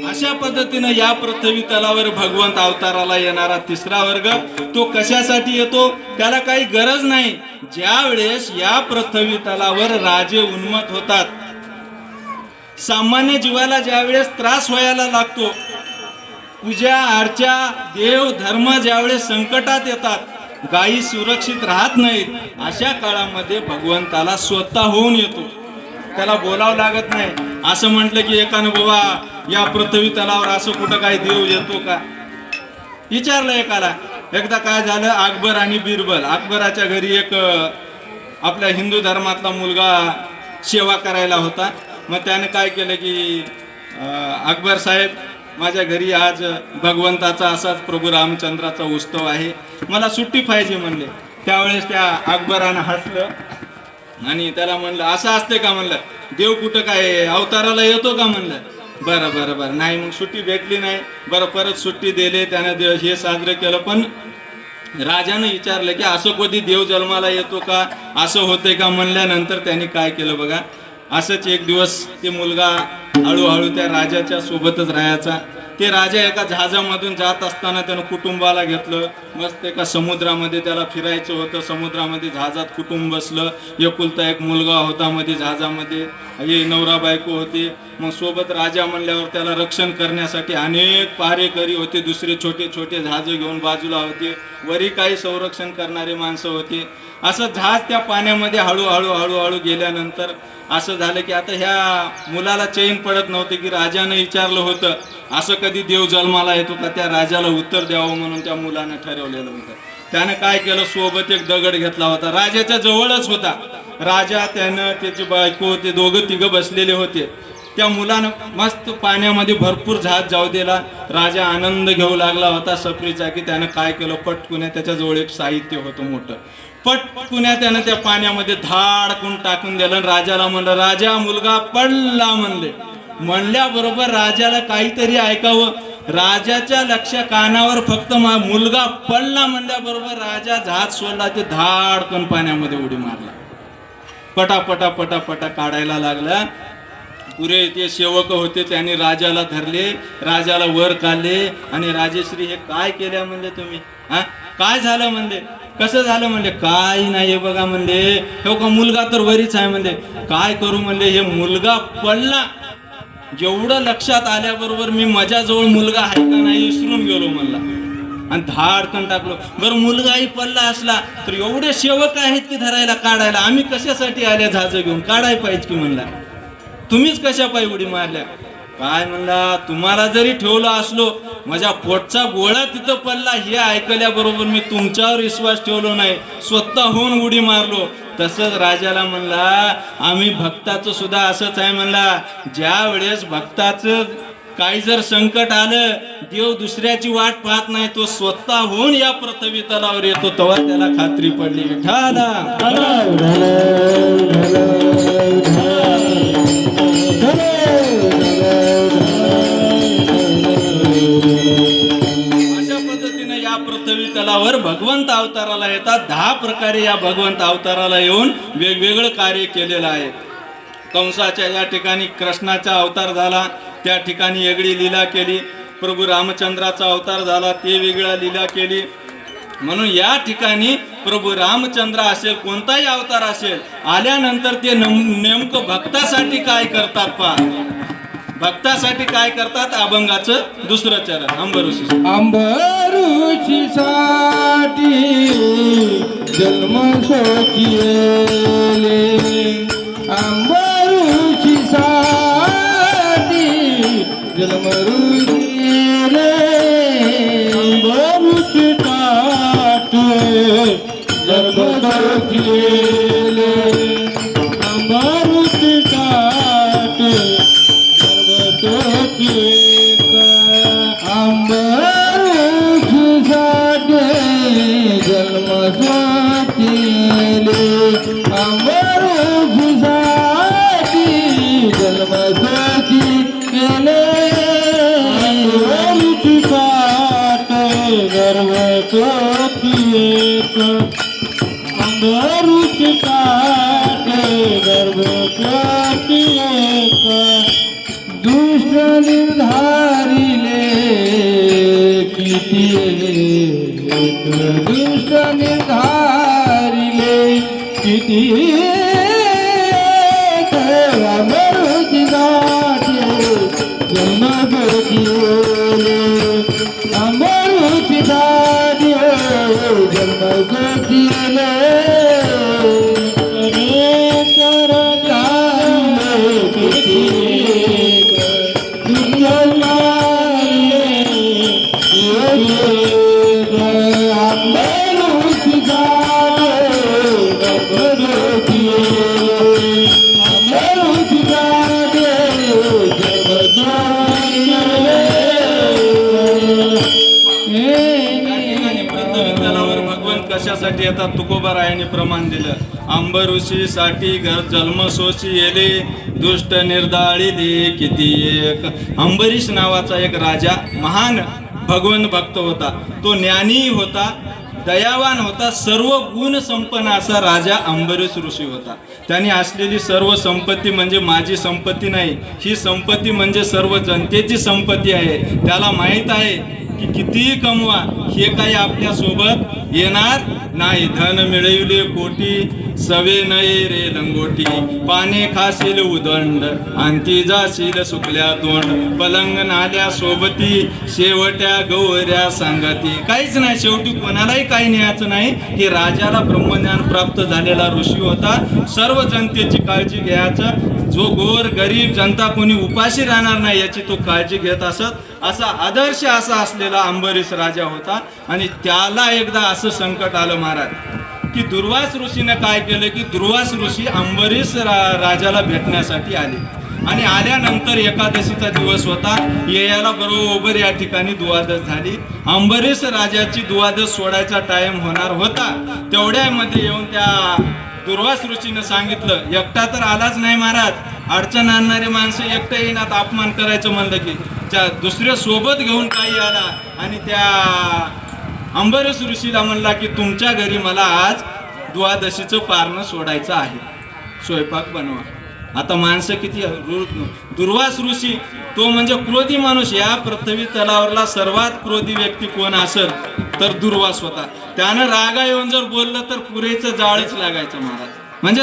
अशा पद्धतीनं या पृथ्वी तलावर भगवंत अवताराला येणारा 3रा वर्ग, तो कशासाठी येतो त्याला काही गरज नाही. ज्या वेळेस या पृथ्वी तलावर राजे उन्मत्त होतात, सामान्य जीवाला ज्या वेळेस त्रास व्हायला लागतो, पूजा अर्चा देव धर्म ज्यावेळेस संकटात येतात, गायी सुरक्षित राहत नाहीत, अशा काळामध्ये भगवंताला स्वतः होऊन येतो. त्याला बोलावं लागत नाही. असं म्हटलं की एकानं बाबा या पृथ्वी तलावर असं कुठं काही देव येतो का, विचारलं एकाला. एकदा काय झालं, अकबर आणि बिरबल, अकबराच्या घरी एक आपल्या हिंदू धर्मातला मुलगा सेवा करायला होता. मग त्याने काय केलं की अकबर साहेब, माझ्या घरी आज भगवंताचा असाच प्रभू रामचंद्राचा उत्सव आहे, मला सुट्टी पाहिजे म्हणले. त्यावेळेस त्या अकबरानं हसलं आणि त्याला म्हणलं, असं असते का म्हणलं, देव कुठं काय अवताराला येतो का म्हणलं. बरं बरं बरं, नाही मग सुट्टी भेटली नाही. बरं परत सुट्टी दिली, त्यानं हे साजरं केलं. पण राजानं विचारलं की असं कधी देव जन्माला येतो का, असं होतंय का म्हणल्यानंतर त्यांनी काय केलं बघा, असंच एक दिवस ते मुलगा हळूहळू त्या राजाच्या सोबतच राहायचा. ते राजा एका जहाजामधून जात असताना त्यानं कुटुंबाला घेतलं, मस्त एका समुद्रामध्ये त्याला फिरायचं होतं. समुद्रामध्ये जहाजात कुटुंब बसलं, एकुलता एक मुलगा होता मध्ये जहाजामध्ये, हे नवरा बायको होते. मग सोबत राजा म्हणल्यावर त्याला रक्षण करण्यासाठी अनेक पहारेकरी होते, दुसरे छोटे छोटे जहाज घेऊन बाजूला होते, वरी काही संरक्षण करणारे माणसं होते. असं जहाज त्या पाण्यामध्ये हळूहळू हळूहळू गेल्यानंतर असं झालं की आता ह्या मुलाला चैन पडत नव्हते की राजानं विचारलं होतं असं कधी देव जन्माला येतो का, त्या राजाला उत्तर द्यावं म्हणून त्या मुलानं ठरवलेलं होतं. त्यानं काय केलं, सोबत एक दगड घेतला होता, राजाच्या जवळच होता. राजा, त्यानं, त्याची बायको, ते दोघं तिघं बसलेले होते. त्या मुलानं मस्त पाण्यामध्ये भरपूर जहाज जाऊ दिला. राजा आनंद घेऊ लागला होता सफरीचा की त्यानं काय केलं, पटकुन्या त्याच्याजवळ एक साहित्य होतं मोठं, पटकुन्या त्यानं त्या पाण्यामध्ये धाडकून टाकून दिलं. राजाला म्हणलं, राजा मुलगा पडला म्हणले. म्हणल्याबरोबर राजाला काहीतरी ऐकावं, राजाच्या लक्ष कानावर फक्त मुलगा पडला म्हणल्याबरोबर राजा जहाज सोडला, ते धाडकन पाण्यामध्ये उडी मारला, पटापटा पटापटा काढायला लागला. पुरे ते सेवक होते, त्यांनी राजाला धरले, राजाला वर काढले आणि राजेश्री हे काय केल्या म्हणले तुम्ही, हा काय झालं म्हणले, कसं झालं म्हणले. काही नाही बघा म्हणले, हो का मुलगा तर वरीच आहे म्हणले. काय करू म्हणले, हे मुलगा पडला, जेवढं लक्षात आल्याबरोबर मी माझ्याजवळ मुलगा आहे का नाही विसरून गेलो म्हणला आणि धाडकन टाकलो. बरं मुलगाही पडला असला तर एवढे सेवक आहेत की धरायला काढायला, आम्ही कशासाठी आल्या जहाज घेऊन, काढाय पाहिजे की म्हणला, तुम्हीच कशा पायी उडी मारल्या. काय म्हणला, तुम्हाला जरी ठेवलं असलो, माझ्या पोटचा गोळा तिथं पडला हे ऐकल्याबरोबर मी तुमच्यावर विश्वास ठेवलो नाही, स्वतःहून उडी मारलो. तसंच राजाला म्हणला, आम्ही भक्ताचं सुद्धा असंच आहे म्हणला, ज्या वेळेस भक्ताचं काही जर संकट आलं, देव दुसऱ्याची वाट पाहत नाही, तो स्वतः होऊन या पृथ्वी तलावर येतो. तेव्हा त्याला खात्री पडली विठाला. अशा पद्धतीने या पृथ्वी तलावर भगवंत अवताराला येतात. 10 प्रकारे या भगवंत अवताराला येऊन वेगवेगळं कार्य केलेलं आहे. कंसाच्या या ठिकाणी कृष्णाचा अवतार झाला, त्या ठिकाणी वेगळी लीला केली. प्रभू रामचंद्राचा अवतार झाला, ते वेगळा लीला केली. म्हणून या ठिकाणी प्रभू रामचंद्र असेल, कोणताही अवतार असेल, आल्यानंतर ते नेमकं भक्तासाठी काय करतात पहा. भक्तासाठी काय करतात? अभंगाचं दुसरं चरण अंबऋषी. अंबरुची साठी जन्म सोचिले, अंबरुची साठी जन्म रुचिले, अंबरुची साठी जन्म सोचिले, अंबरुची साठी अंबरुषाटे जन्म सोचिले, अंबरुषाटी जन्म सोचिले, अंबरुषाटे गर्भ सोचिले, अंबरुषाटे गर्भ सोचिले, दुष्ट निर्धारिले किती, दुष्ट निर्धारिले किती, अमरुची साठी जन्म सोचिले, अमरुची साठी जन्म सोचिले, कशासाठी येतात? तुकोबारायांनी प्रमाण दिलं. अंबऋषीसाठी घर जन्म सोची येले, दुष्ट निर्दाळिले किती एक. अंबरीश नावाचा एक राजा, महान भगवन भक्त होता. तो ज्ञानी होता, दयावान होता, सर्व गुण संपन्न असा राजा अंबरीश ऋषी होता. त्याने असलेली सर्व संपत्ती म्हणजे माझी संपत्ती नाही, ही संपत्ती म्हणजे सर्व जनतेची संपत्ती आहे. त्याला माहीत आहे की कितीही कमवा, हे काही आपल्या सोबत येणार नाही. धन मिळविले कोटी, सवे नये रे लंगोटी, पाने खाशील उदंड, अंती जाशील सुकल्या तोंड, पलंग नाल्या सोबती, शेवट्या गौऱ्या सांगती. काहीच नाही, शेवटी कोणालाही काही न्यायचं नाही. की राजाला ब्रह्मज्ञान प्राप्त झालेला ऋषी होता. सर्व जनतेची काळजी घ्यायचं, जो गोर गरीब जनता कोणी उपाशी राहणार नाही याची तो काळजी घेत असत. असा आदर्श असा असलेला अंबरीश राजा होता. आणि त्याला एकदा असं संकट आलं महाराज, की दुर्वास ऋषीने काय केलं, की दुर्वास ऋषी अंबरीश राजाला भेटण्यासाठी आले. आणि आल्यानंतर एकादशीचा दिवस होता, यायला बरोबर या ठिकाणी दुवादश झाली. अंबरीश राजाची दुवादश सोडायचा टाइम होणार होता. तेवढ्यामध्ये येऊन त्या दुर्वास ऋषीने सांगितलं, एकटा तर आलाच नाही महाराज, अडचण आणणारे माणसं एकटं येईनात, अपमान करायचं म्हणलं की त्या दुसऱ्या सोबत घेऊन काही आला. आणि त्या अंबरीश ऋषीला म्हणला की तुमच्या घरी मला आज द्वादशीचं पारणं सोडायचं आहे, स्वयंपाक बनवा. आता माणसं किती, दुर्वास ऋषी तो म्हणजे क्रोधी माणूस. या पृथ्वी तलावरला सर्वात क्रोधी व्यक्ती कोण असेल तर दुर्वास होता. त्यानं रागा येऊन जर बोललं तर पुरेचं जाळच लागायचं महाराज. म्हणजे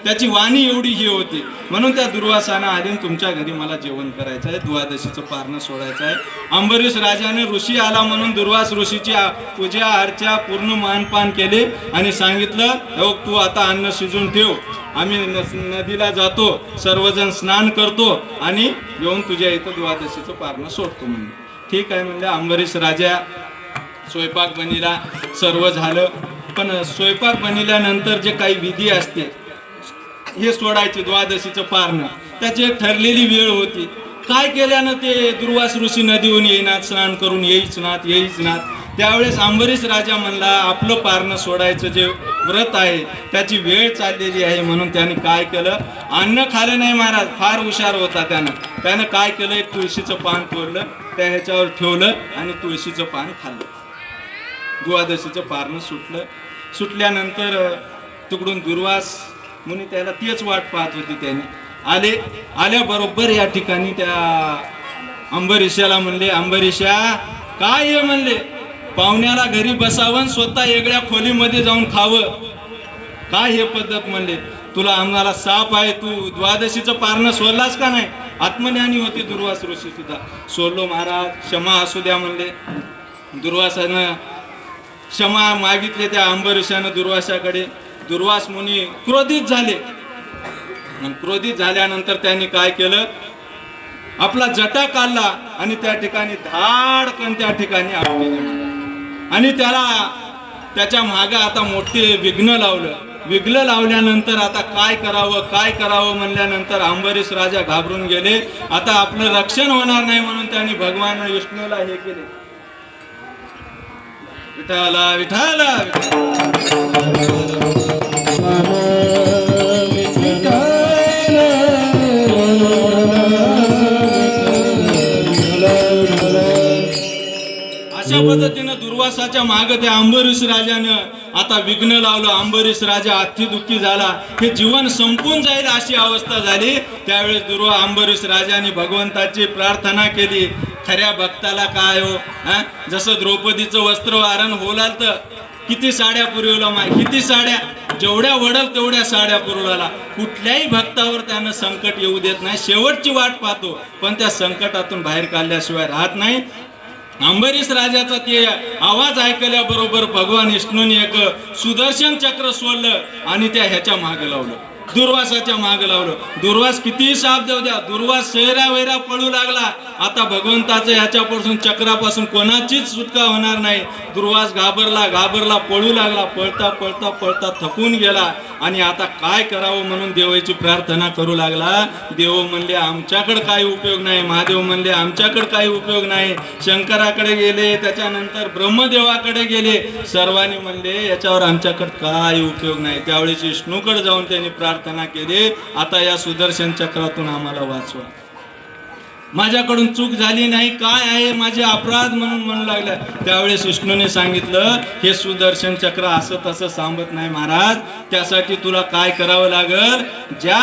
त्याची वाणी एवढी ही होती. म्हणून त्या दुर्वासानं आधी तुमच्या घरी मला जेवण करायचं आहे, द्वादशीचं पारणं सोडायचं आहे. अंबरीश राजाने ऋषी आला म्हणून दुर्वास ऋषीची पूजा अर्चा पूर्ण मानपान केले आणि सांगितलं, हो तू आता अन्न शिजून ठेव, आम्ही नदीला जातो, सर्वजण स्नान करतो आणि येऊन तुझ्या इथं द्वादशीचं पारणं सोडतो म्हणून. ठीक आहे म्हणलं. अंबरीश राजा स्वयंपाक बनिला, सर्व झालं. पण स्वयंपाक बनल्यानंतर जे काही विधी असते हे सोडायचे द्वादशीचं पारणं, त्याची एक ठरलेली वेळ होती. काय केल्यानं ते दुर्वास ऋषी नदीहून येईनात, स्नान करून येईच नात. त्यावेळेस अंबरीश राजा म्हणला आपलं पारणं सोडायचं जे व्रत आहे त्याची वेळ चाललेली आहे, म्हणून त्याने काय केलं, अन्न खाल्लं नाही महाराज, फार हुशार होता त्यानं काय केलं, एक तुळशीचं पान तोडलं, त्या ह्याच्यावर ठेवलं आणि तुळशीचं पान खाल्लं. द्वादशीचं पारणं सुटल्यानंतर तिकडून दुर्वास मुनी त्याला तेच वाट पाहत होती. त्याने आल्याबरोबर या ठिकाणी त्या अंबरीशाला म्हणले, अंबरीशा काय हे म्हणले, पाहुण्याला घरी बसावं स्वतः वेगळ्या खोलीमध्ये जाऊन खावं, काय हे पद्धत म्हणले, तुला आम्हाला साप आहे, तू द्वादशीचं पारणं सोडलास का नाही. आत्मज्ञानी होते दुर्वास ऋषी सुद्धा. सोडलो महाराज, क्षमा असू द्या म्हणले. दुर्वासानं क्षमा मागितले त्या अंबरीशानं दुर्वासाकडे. दुर्वास मुनी क्रोधित झाले. क्रोधित झाल्यानंतर त्यांनी काय केलं, आपला जटा काढला आणि त्या ठिकाणी धाडकन त्या ठिकाणी आपटले आणि त्याच्या मागे आता मोठे विघ्न लावल्यानंतर आता काय करावं म्हणल्यानंतर अंबरीश राजा घाबरून गेले. आता आपलं रक्षण होणार नाही म्हणून त्यांनी भगवान विष्णूला हे केले, विठाला विठाला अशा पद्धतीनं दुर्वासाच्या मागे त्या अंबरीश राजानं आता विघ्न लावलं. अंबरीश राजा अतिदुःखी झाला, हे जीवन संपून जाईल अशी अवस्था झाली. त्यावेळेस अंबरीश राजाने भगवंताची प्रार्थना केली. खऱ्या भक्ताला काय हो, जसं द्रौपदीचं वस्त्र वारण होलाल तर किती साड्या पुरवला, किती साड्या, जेवढ्या वडल तेवढ्या साड्या पुरवला. कुठल्याही भक्तावर त्यानं संकट येऊ देत नाही, शेवटची वाट पाहतो, पण त्या संकटातून बाहेर काढल्याशिवाय राहत नाही. अंबरीश राजाचा ते आवाज ऐकल्याबरोबर भगवान विष्णूने एक सुदर्शन चक्र सोडलं आणि त्या ह्याच्या मागे लावलं, दुर्वासाच्या मागे लावलं. दुर्वास कितीही शाप देऊ द्या, दुर्वास शहरा पळू लागला. आता भगवंताचं ह्याच्यापासून चक्रापासून कोणाचीच सुटका होणार नाही. दुर्वास घाबरला पळू लागला. पळता थकून गेला आणि आता काय करावं म्हणून देवाची प्रार्थना करू लागला. देव म्हणले आमच्याकडे काही उपयोग नाही. महादेव म्हणले आमच्याकडे काही उपयोग नाही. शंकराकडे गेले, त्याच्यानंतर ब्रह्मदेवाकडे गेले, सर्वांनी म्हणले याच्यावर आमच्याकडे काय उपयोग नाही. त्यावेळेस विष्णूकडे जाऊन त्यांनी प्रार्थना केली, आता या सुदर्शन चक्रातून आम्हाला वाचवा, माझ्याकडून चूक झाली नाही, काय आहे माझे अपराध म्हणून म्हणू लागला. त्यावेळेस विष्णूने सांगितलं हे सुदर्शन चक्र असं तसं सांगत नाही महाराज, त्यासाठी तुला काय करावं लागल, ज्या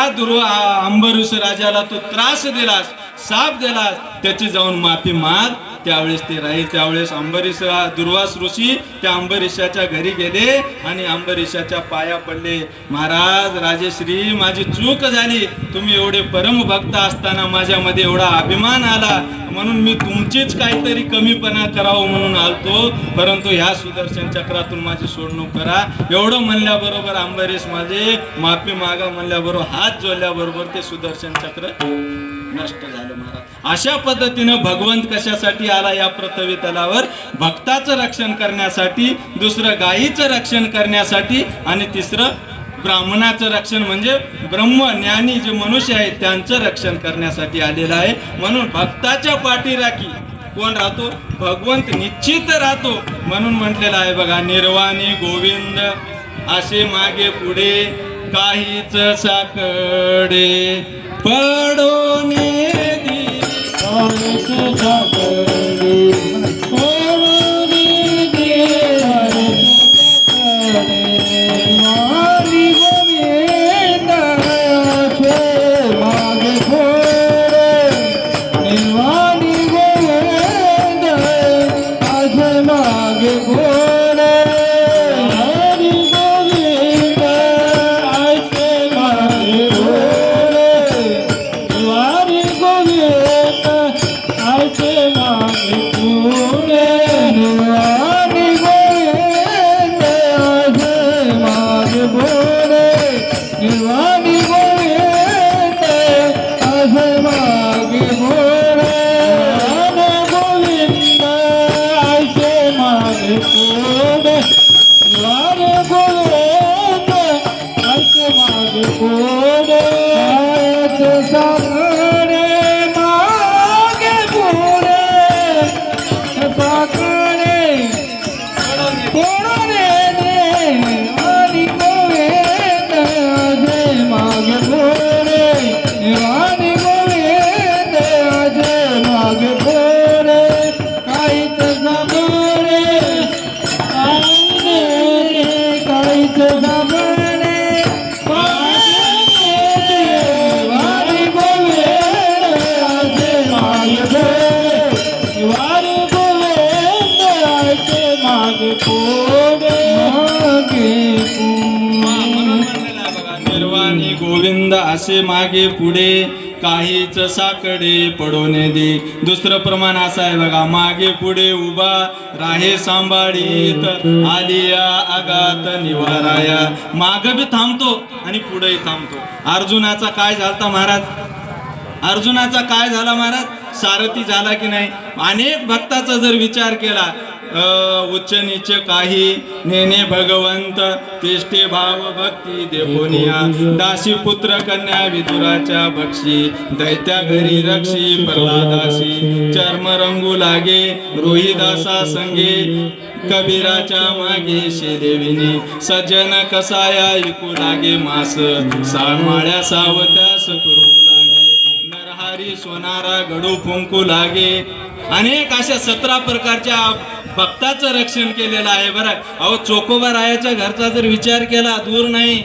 अंबरीश राजाला तू त्रास दिलास, साप दिलास, त्याची जाऊन माफी माग, त्यावेळेस ते राहील. त्यावेळेस दुर्वास ऋषी त्या अंबरीशाच्या घरी गेले आणि अंबरीशाच्या पाया पडले. महाराज राजेश्री, माझी चूक झाली, तुम्ही एवढे परमभक्त असताना माझ्यामध्ये एवढा अभिमान आला म्हणून मी तुमचीच काहीतरी कमीपणा करावं म्हणून आलतो, परंतु ह्या सुदर्शन चक्रातून माझी सोडणूक करा. एवढं म्हणल्याबरोबर अंबरीश माझे माफी मागा म्हणल्याबरोबर हात जोडल्याबरोबर ते सुदर्शन चक्र नष्ट झालं महाराज. अशा पद्धतीनं भगवंत कशासाठी आला या पृथ्वी तलावर, भक्ताचं रक्षण करण्यासाठी, दुसरं गायीचं रक्षण करण्यासाठी आणि तिसरं ब्राह्मणाचं रक्षण म्हणजे ब्रह्म ज्ञानी जे मनुष्य आहेत त्यांचं रक्षण करण्यासाठी आलेलं आहे. म्हणून भक्ताच्या पाठीराखी कोण राहतो, भगवंत निश्चित राहतो. म्हणून म्हटलेलं आहे बघा, निर्वाणी गोविंद असे मागे पुढे काहीच साकडे पडोने मागे गोविंद असे मागे पुढे काहीच साकडे पडून दे. दुसरं प्रमाण असं आहे बघा, मागे पुढे उभा राहे सांभाळीत आलिया आगात निवाराया. माग बी थांबतो आणि पुढेही थांबतो. अर्जुनाचा काय झालता महाराज? अर्जुनाचा काय झाला महाराज? सारथी झाला की नाही? अनेक भक्ताचा जर विचार केला, उच्च नीच काही नेने भगवंत तिष्ठे भाव भक्ती देवोनिया. दासी पुत्र कन्या विदुराच्या बक्षी दैत्या घरी रक्षी प्रल्हादासी. चर्म रंगू लागे रोहिदासा संगे कबीराच्या मागे शेदेविनी. सज्जन कसाया ऐकू लागे मास साळमाळ्या सावत्यास करू लागे. नरहारी सोनारा गडू फुंकू लागे. अनेक अशा 17 प्रकारच्या भक्ताचं रक्षण केलेलं आहे बरं. अहो चोकोबा रायाच्या घरचा जर विचार केला, दूर नाही,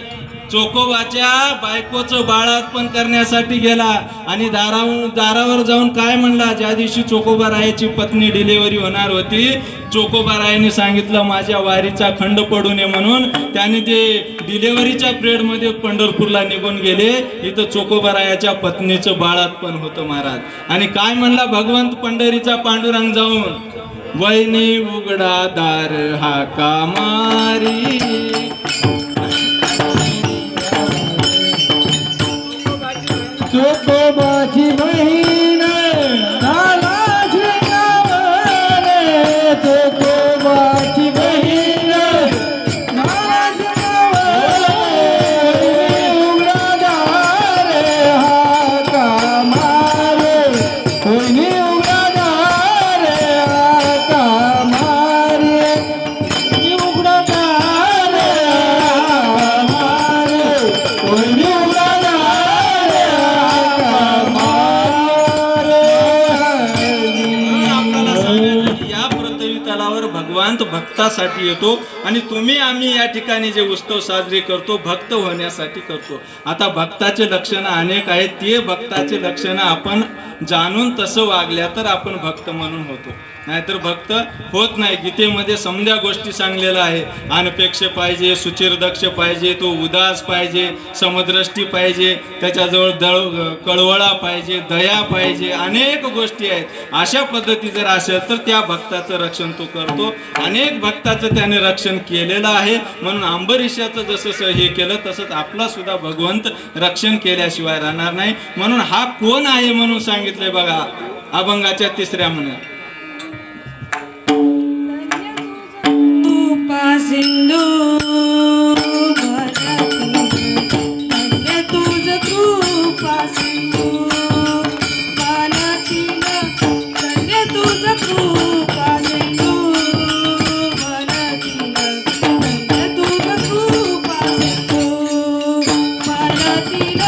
चोकोबाच्या बायकोचं बाळातपण करण्यासाठी गेला आणि दारावर जाऊन काय म्हणला? ज्या दिवशी चोकोबा रायाची पत्नी डिलिव्हरी होणार होती, चोकोबा रायाने सांगितलं माझ्या वारीचा खंड पडू नये म्हणून. त्याने ते डिलिव्हरीच्या पिरियडमध्ये पंढरपूरला निघून गेले. इथं चोकोबा रायाच्या पत्नीचं बाळातपण होतं महाराज. आणि काय म्हणला भगवंत पंढरीचा पांडुरंग जाऊन? वैनी उघडा दार हाका मारी. चोकोबाची बहीण नालाची गावाने. चोकोबाची बहीण नालाची गावाने. उघडा दार हाका मारे. कोणी उघडा दार हाका मारे. उघडा दार हाका मारे. कोणी उघडा भगवान भक्तासाठी येतो. आणि तुम्ही आम्ही या ठिकाणी जे उत्सव साजरे करतो भक्त होण्यासाठी करतो. आता भक्ताचे लक्षणं अनेक आहेत. ते भक्ताचे लक्षणं आपण जाणून तसं वागल्या तर आपण भक्त म्हणून होतो, नाहीतर भक्त होत नाही. गीतेमध्ये समध्या गोष्टी सांगलेल्या आहे. अनपेक्ष पाहिजे, सुचिरदक्ष पाहिजे, तो उदास पाहिजे, समदृष्टी पाहिजे, त्याच्याजवळ कळवळा पाहिजे, दया पाहिजे, अनेक गोष्टी आहेत. अशा पद्धती जर असेल तर त्या भक्ताचं रक्षण तो करतो. अनेक भक्ताचं त्याने रक्षण केलेलं आहे. म्हणून अंबरीशाचं जसं हे केलं तसंच आपला सुद्धा भगवंत रक्षण केल्याशिवाय राहणार नाही. म्हणून हा कोण आहे म्हणून सांगितलंय बघा अभंगाच्या 3ऱ्या म्हणत. सिंधू धन्य तुझ कृपा सिंधू वनातील. धन्य तुझ कृपा सिंधू वनातील. धन्य तुझ कृपा सिंधू वनातील.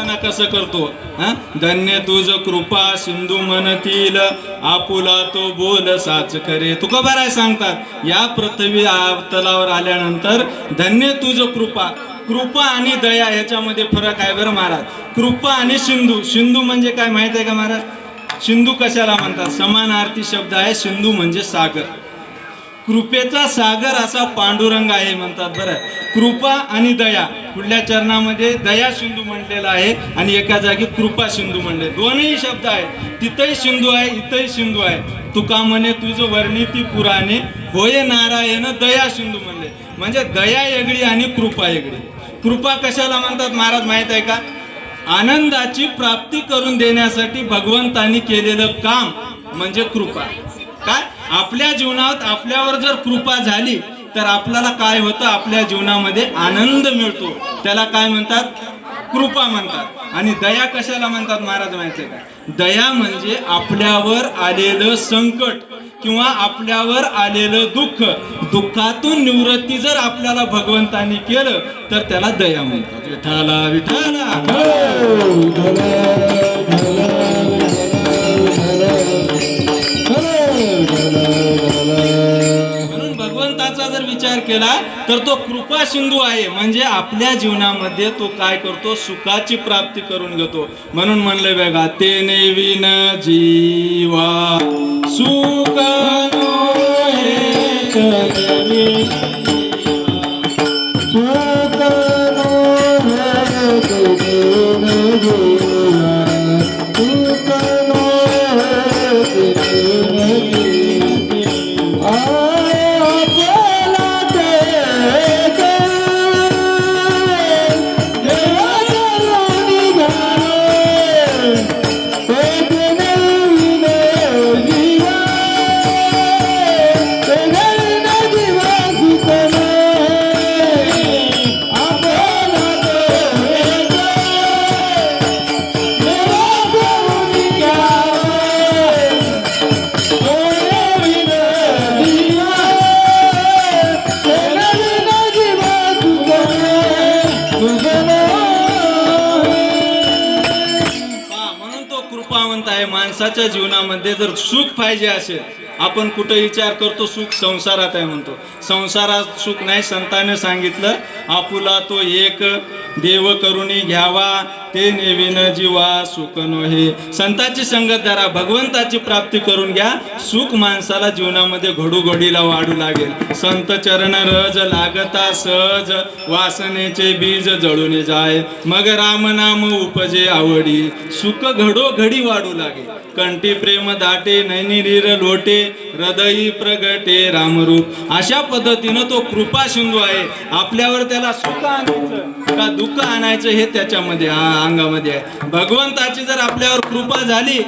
असताना कसं करतो. धन्य तुझ कृपा सिंधू मनतील आपुला तो बोल साच करे. तुकोबाराय सांगतात या पृथ्वी तलावर आल्यानंतर धन्य तुझ कृपा. कृपा आणि दया ह्याच्यामध्ये फरक आहे बरं महाराज. कृपा आणि सिंधू. सिंधू म्हणजे काय माहित आहे का महाराज. सिंधू कशाला म्हणतात. समानार्थी शब्द आहे. सिंधू म्हणजे सागर. कृपेचा सागर असा पांडुरंग आहे म्हणतात बरं. कृपा आणि दया पुढल्या चरणामध्ये दया सिंधू म्हटलेला आहे आणि एका जागी कृपा सिंधू म्हणले. दोनही शब्द आहेत. तिथंही सिंधू आहे इथंही सिंधू आहे. तुका म्हणे तुझं वर्णिती पुराणे होय नारायण दया सिंधू म्हणले. म्हणजे दया वेगळी आणि कृपा वेगळी. कृपा कशाला म्हणतात महाराज माहित आहे का. आनंदाची प्राप्ती करून देण्यासाठी भगवंतांनी केलेलं काम म्हणजे कृपा. काय आपल्या जीवनात आपल्यावर जर कृपा झाली तर आपल्याला काय होतं. आपल्या जीवनामध्ये आनंद मिळतो. त्याला काय म्हणतात कृपा म्हणतात. आणि दया कशाला म्हणतात महाराज माहिती आहे का. दया म्हणजे आपल्यावर आलेलं संकट किंवा आपल्यावर आलेलं दुःख, दुःखातून निवृत्ती जर आपल्याला भगवंतांनी केलं तर त्याला दया म्हणतात. विठाला विठाला. म्हणून भगवंताचा जर विचार केला तर तो कृपा सिंधू आहे. म्हणजे आपल्या जीवनामध्ये तो काय करतो सुखाची प्राप्ती करून घेतो. म्हणून म्हणले बघा तेने विन जीवा सुख माणसाच्या जीवनामध्ये जर सुख पाहिजे असेल. आपण कुठं विचार करतो सुख संसारात आहे म्हणतो. संसारात सुख नाही. संतांनी सांगितलं आपुला तो एक देव करुणी घ्यावा ते नेविन जीवा सुख नोहे. संताची संगत धरा. भगवंताची प्राप्ती करून घ्या. सुख माणसाला जीवनामध्ये घडोघडीला वाढू लागेल. संत चरण रज लागता सहज वासनेचे बीज जळून जाय. मग राम नाम उपजे आवडी सुख घडोघडी वाढू लागेल. कंठी प्रेम दाटे नैनी रीर लोटे हृदयी प्रगटे रामरूप. अशा पद्धतीनं तो कृपा सिंधू आहे. आपल्यावर त्याला सुख आणायचं का दुःख आणायचं हे त्याच्यामध्ये अंगामध्ये आहे. भगवंताची जर आपल्यावर कृपा झाली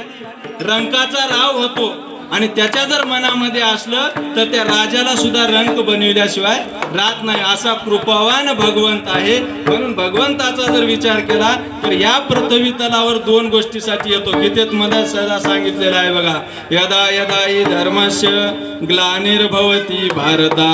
रंकाचा राव होतो आणि त्याच्या जर मनामध्ये असलं तर त्या राजाला सुद्धा रंक बनविल्याशिवाय राहत नाही. असा कृपावान भगवंत आहे. म्हणून भगवंताचा जर विचार केला तर या पृथ्वी तलावर दोन गोष्टीसाठी येतो. गीतेत मध्ये सदा सांगितलेला आहे बघा. यदा यदा हि धर्मस्य ग्लानिर्भवती भारता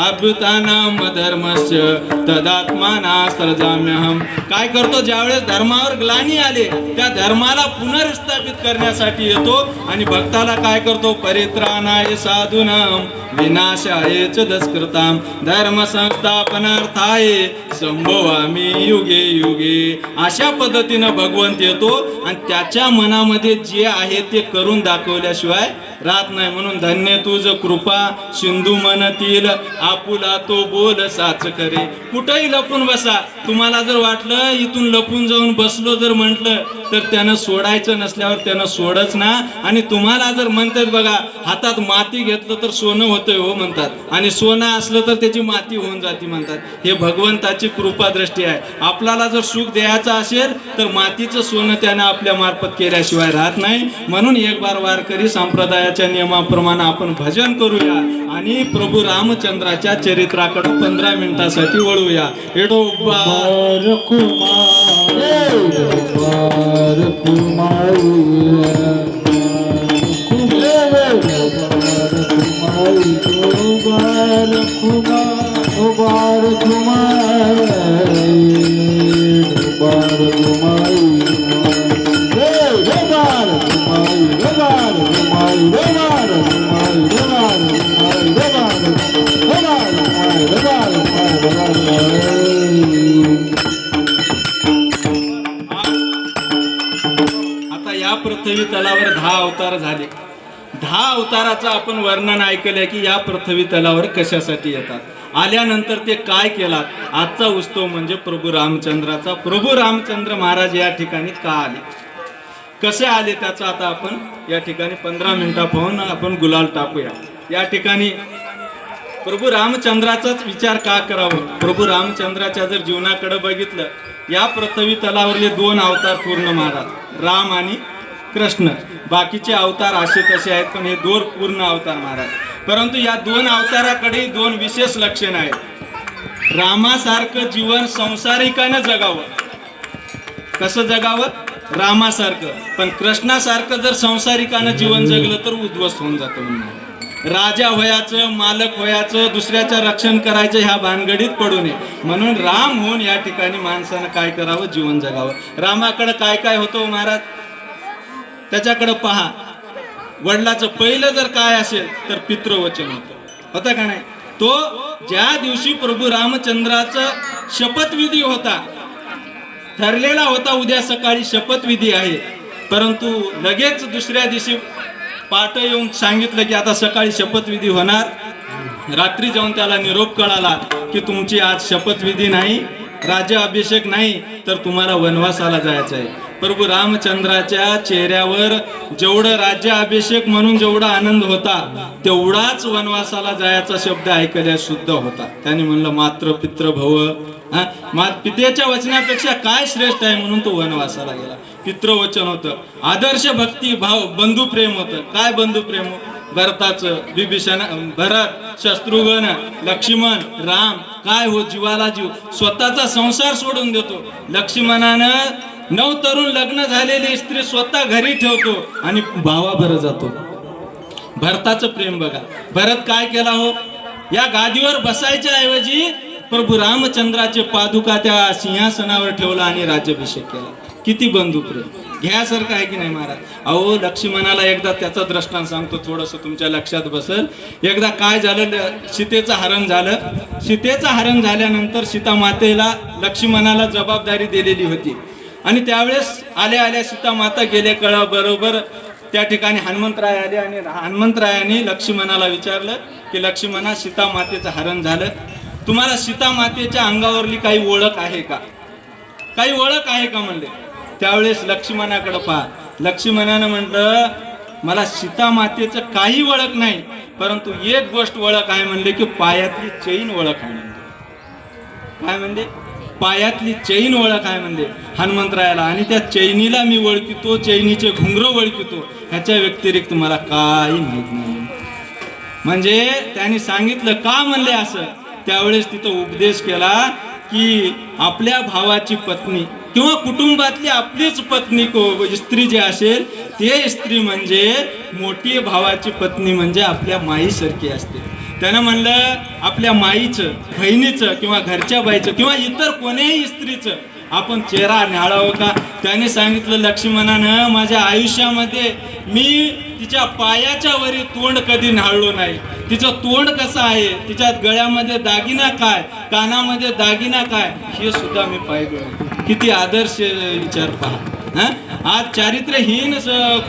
अभ्युत्थानम धर्मस्य तदात्माना सृजाम्यहम. काय करतो ज्यावेळेस धर्मावर ग्लानी आले त्या धर्माला पुनर्स्थापित करण्यासाठी येतो आणि भक्ताला काय करतो परित्राणाय साधूनाम विनाशाय च दुष्कृताम धर्म संस्थापनार्थाय संभवामी युगे युगे. अशा पद्धतीनं भगवंत येतो आणि त्याच्या मनामध्ये जे आहे ते करून दाखवल्याशिवाय राहत नाही. म्हणून धन्य तुझ कृपा सिंधू मनतील आपुला तो बोल साच करे. कुठंही लपून बसा. तुम्हाला जर वाटलं इथून लपून जाऊन बसलो जर म्हटलं तर त्यानं सोडायचं नसल्यावर त्यानं सोडच ना. आणि तुम्हाला जर म्हणतात बघा हातात माती घेतलं तर सोनं होतंय हो म्हणतात आणि सोनं असलं तर त्याची माती होऊन जाते म्हणतात. हे भगवंताची कृपा दृष्टी आहे. आपल्याला जर सुख द्यायचं असेल तर मातीचं सोनं त्यानं आपल्या मार्फत केल्याशिवाय राहत नाही. म्हणून एक बार वारकरी संप्रदायाच्या नियमाप्रमाणे आपण भजन करूया आणि प्रभू रामचंद्राच्या चरित्राकडे 15 मिनिटासाठी वळूया. कुमार आता या पृथ्वी तलावर 10 अवतार झाले. 10 अवताराचं आपण वर्णन ऐकलंय की या पृथ्वी तलावर कशासाठी येतात, आल्यानंतर ते काय केलात. आजचा उत्सव म्हणजे प्रभू रामचंद्राचा. प्रभू रामचंद्र महाराज या ठिकाणी का आले, कसे आले, त्याचा आता आपण या ठिकाणी 15 मिनिटं पाहून आपण गुलाल टाकूया. या ठिकाणी प्रभू रामचंद्राचाच विचार का करावं. प्रभू रामचंद्राच्या जर जीवनाकडे बघितलं, या पृथ्वी तलावरले 2 अवतार पूर्ण महाराज, राम आणि कृष्ण. बाकीचे अवतार असे तसे आहेत, पण हे 2 पूर्ण अवतार महाराज. परंतु या 2 अवताराकडे 2 विशेष लक्षण आहेत. रामासारखं जीवन संसारिकानं जगावं. कसं जगावं, रामासारखं. पण कृष्णासारखं जर संसारिकानं जीवन जगलं तर उद्ध्वस्त होऊन जातं म्हणून. राजा व्हायचं, मालक व्हायचं, दुसऱ्याचं रक्षण करायचं, ह्या भानगडीत पडू नये म्हणून राम होऊन या ठिकाणी माणसानं काय करावं, जीवन जगावं. रामाकडे काय काय होतं महाराज, त्याच्याकडे पहा. वडिलाचं पहिलं जर काय असेल तर पितृवचन होतं का नाही. तो ज्या दिवशी प्रभू रामचंद्राचा शपथविधी होता, ठरलेला होता उद्या सकाळी शपथविधी आहे, परंतु लगेच दुसऱ्या दिवशी पाट येऊन सांगितलं की आता सकाळी शपथविधी होणार. रात्री जाऊन त्याला निरोप कळाला की तुमची आज शपथविधी नाही, राज्याभिषेक नाही, तर तुम्हाला वनवासाला जायचं आहे. प्रभू रामचंद्राच्या चेहऱ्यावर जेवढं राज्याभिषेक म्हणून जेवढा आनंद होता, तेवढाच वनवासाला जायचा शब्द ऐकल्या शुद्ध होता. त्यांनी म्हणलं मात्र पित्र भव, पितेच्या वचनापेक्षा काय श्रेष्ठ आहे म्हणून तो वनवासाला गेला. पितृवचन होतं, आदर्श भक्ती भाव, बंधुप्रेम होतं. काय बंधुप्रेम, भरताचं, विभीषण, भरत, शत्रुघ्न, लक्ष्मण, राम. काय हो, जीवाला जीव, स्वतःचा संसार सोडून देतो. लक्ष्मणानं 9 तरुण लग्न झालेली स्त्री स्वतः घरी ठेवतो आणि भावाबरोबर जातो. भरताचं प्रेम बघा. भरत काय केला हो, या गादीवर बसायच्या ऐवजी प्रभू रामचंद्राचे पादुका त्या सिंहासनावर ठेवला आणि राज्याभिषेक केला. किती बंधुप्रेम, घ्यासारखं आहे की नाही महाराज. अहो, लक्ष्मणाला एकदा त्याचा दृष्टांत सांगतो, थोडंसं तुमच्या लक्षात बसल. एकदा काय झालं, सीतेचं हरण झालं. सीतेचं हरण झाल्यानंतर सीता मातेला लक्ष्मणाला जबाबदारी दिलेली होती आणि त्यावेळेस आल्या आल्या सीता माता गेले बरोबर त्या ठिकाणी हनुमंतराय आले आणि हनुमंतरायाने लक्ष्मणाला विचारलं की लक्ष्मणा, सीता मातेचं हरण झालं, तुम्हाला सीता मातेच्या अंगावरली काही ओळख आहे का, काही ओळख आहे का म्हणले. त्यावेळेस लक्ष्मणाकडे पहा. लक्ष्मणानं म्हटलं मला सीता मातेचं काही ओळख नाही, परंतु एक गोष्ट ओळख आहे म्हणले की पायातली चैन ओळख आहे म्हणले. काय म्हणले, पायातली चैन ओळख आहे म्हणले हनुमंतरायाला, आणि त्या चैनीला मी ओळखितो, चैनीचे घुंगरं ओळखितो, ह्याच्या व्यतिरिक्त मला काही माहित नाही. म्हणजे त्यांनी सांगितलं का म्हणले असं. त्यावेळेस तिथं उपदेश केला की आपल्या भावाची पत्नी किंवा कुटुंबातली आपलीच पत्नी स्त्री जी असेल, ते स्त्री म्हणजे मोठी भावाची पत्नी म्हणजे आपल्या माईसारखी असते. त्यानं म्हणलं आपल्या माईचं, बहिणीचं किंवा घरच्या बाईचं किंवा इतर कोण्याही स्त्रीचं आपण चेहरा न्याहाळावं का. त्याने सांगितलं लक्ष्मणानं माझ्या आयुष्यामध्ये मी तिच्या पायाच्या वरी तोंड कधी न्याहाळलो नाही. तिचं तोंड कसं आहे, तिच्या गळ्यामध्ये दागिना काय, कानामध्ये दागिना काय, हे सुद्धा मी पाहिलं. किती आदर्श विचार पहा. आज चारित्र्यहीन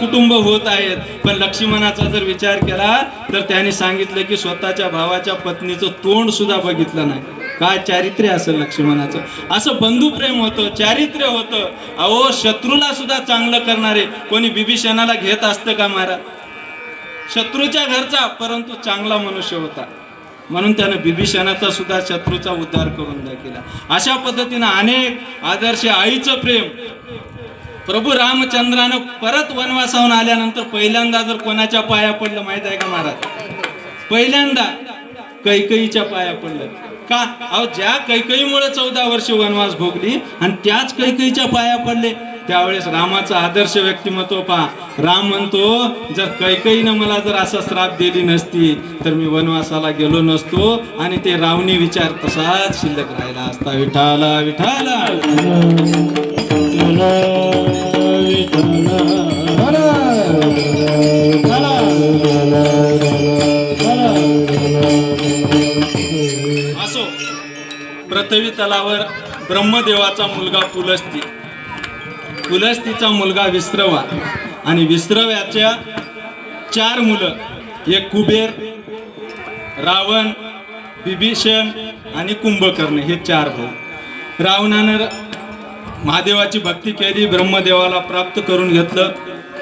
कुटुंब होत आहेत, पण लक्ष्मणाचा जर विचार केला तर त्याने सांगितलं की स्वतःच्या भावाच्या पत्नीचं तोंड सुद्धा बघितलं नाही. काय चारित्र्य असेल लक्ष्मणाचं. असं बंधुप्रेम होतं, चारित्र्य होतं. अहो, शत्रूला सुद्धा चांगलं करणारे कोणी विभीषणाला घेत असतं का महाराज, शत्रूच्या घरचा, परंतु चांगला मनुष्य होता म्हणून त्यानं विभीषणाचा सुद्धा शत्रूचा उद्धार करून दाखवला. अशा पद्धतीनं अनेक आदर्श. आईचं प्रेम. प्रभू रामचंद्रानं परत वनवासाहून आल्यानंतर पहिल्यांदा जर कोणाच्या पाया पडलं माहित आहे का महाराज, पहिल्यांदा कैकेयीच्या पाया पडलं. का, अहो ज्या कैकेयीमुळे 14 वर्ष वनवास भोगली आणि त्याच कैकेयीच्या पाया पडले. त्यावेळेस रामाचं आदर्श व्यक्तिमत्व पहा. राम म्हणतो जर कैकेयीनं मला जर असा श्राप दिली नसती तर मी वनवासाला गेलो नसतो, आणि ते रावणी विचार तसाच शिल्लक राहिला असता. विठाला विठाला असो. पृथ्वी तलावर ब्रह्मदेवाचा मुलगा पुलस्ती, पुलस्तीचा मुलगा विश्रवा आणि विश्रव्याच्या 4 मुलं, एक कुबेर, रावण, बिभीषण आणि कुंभकर्ण, हे 4 भाऊ. रावणानं महादेवाची भक्ती केली, ब्रह्मदेवाला प्राप्त करून घेतलं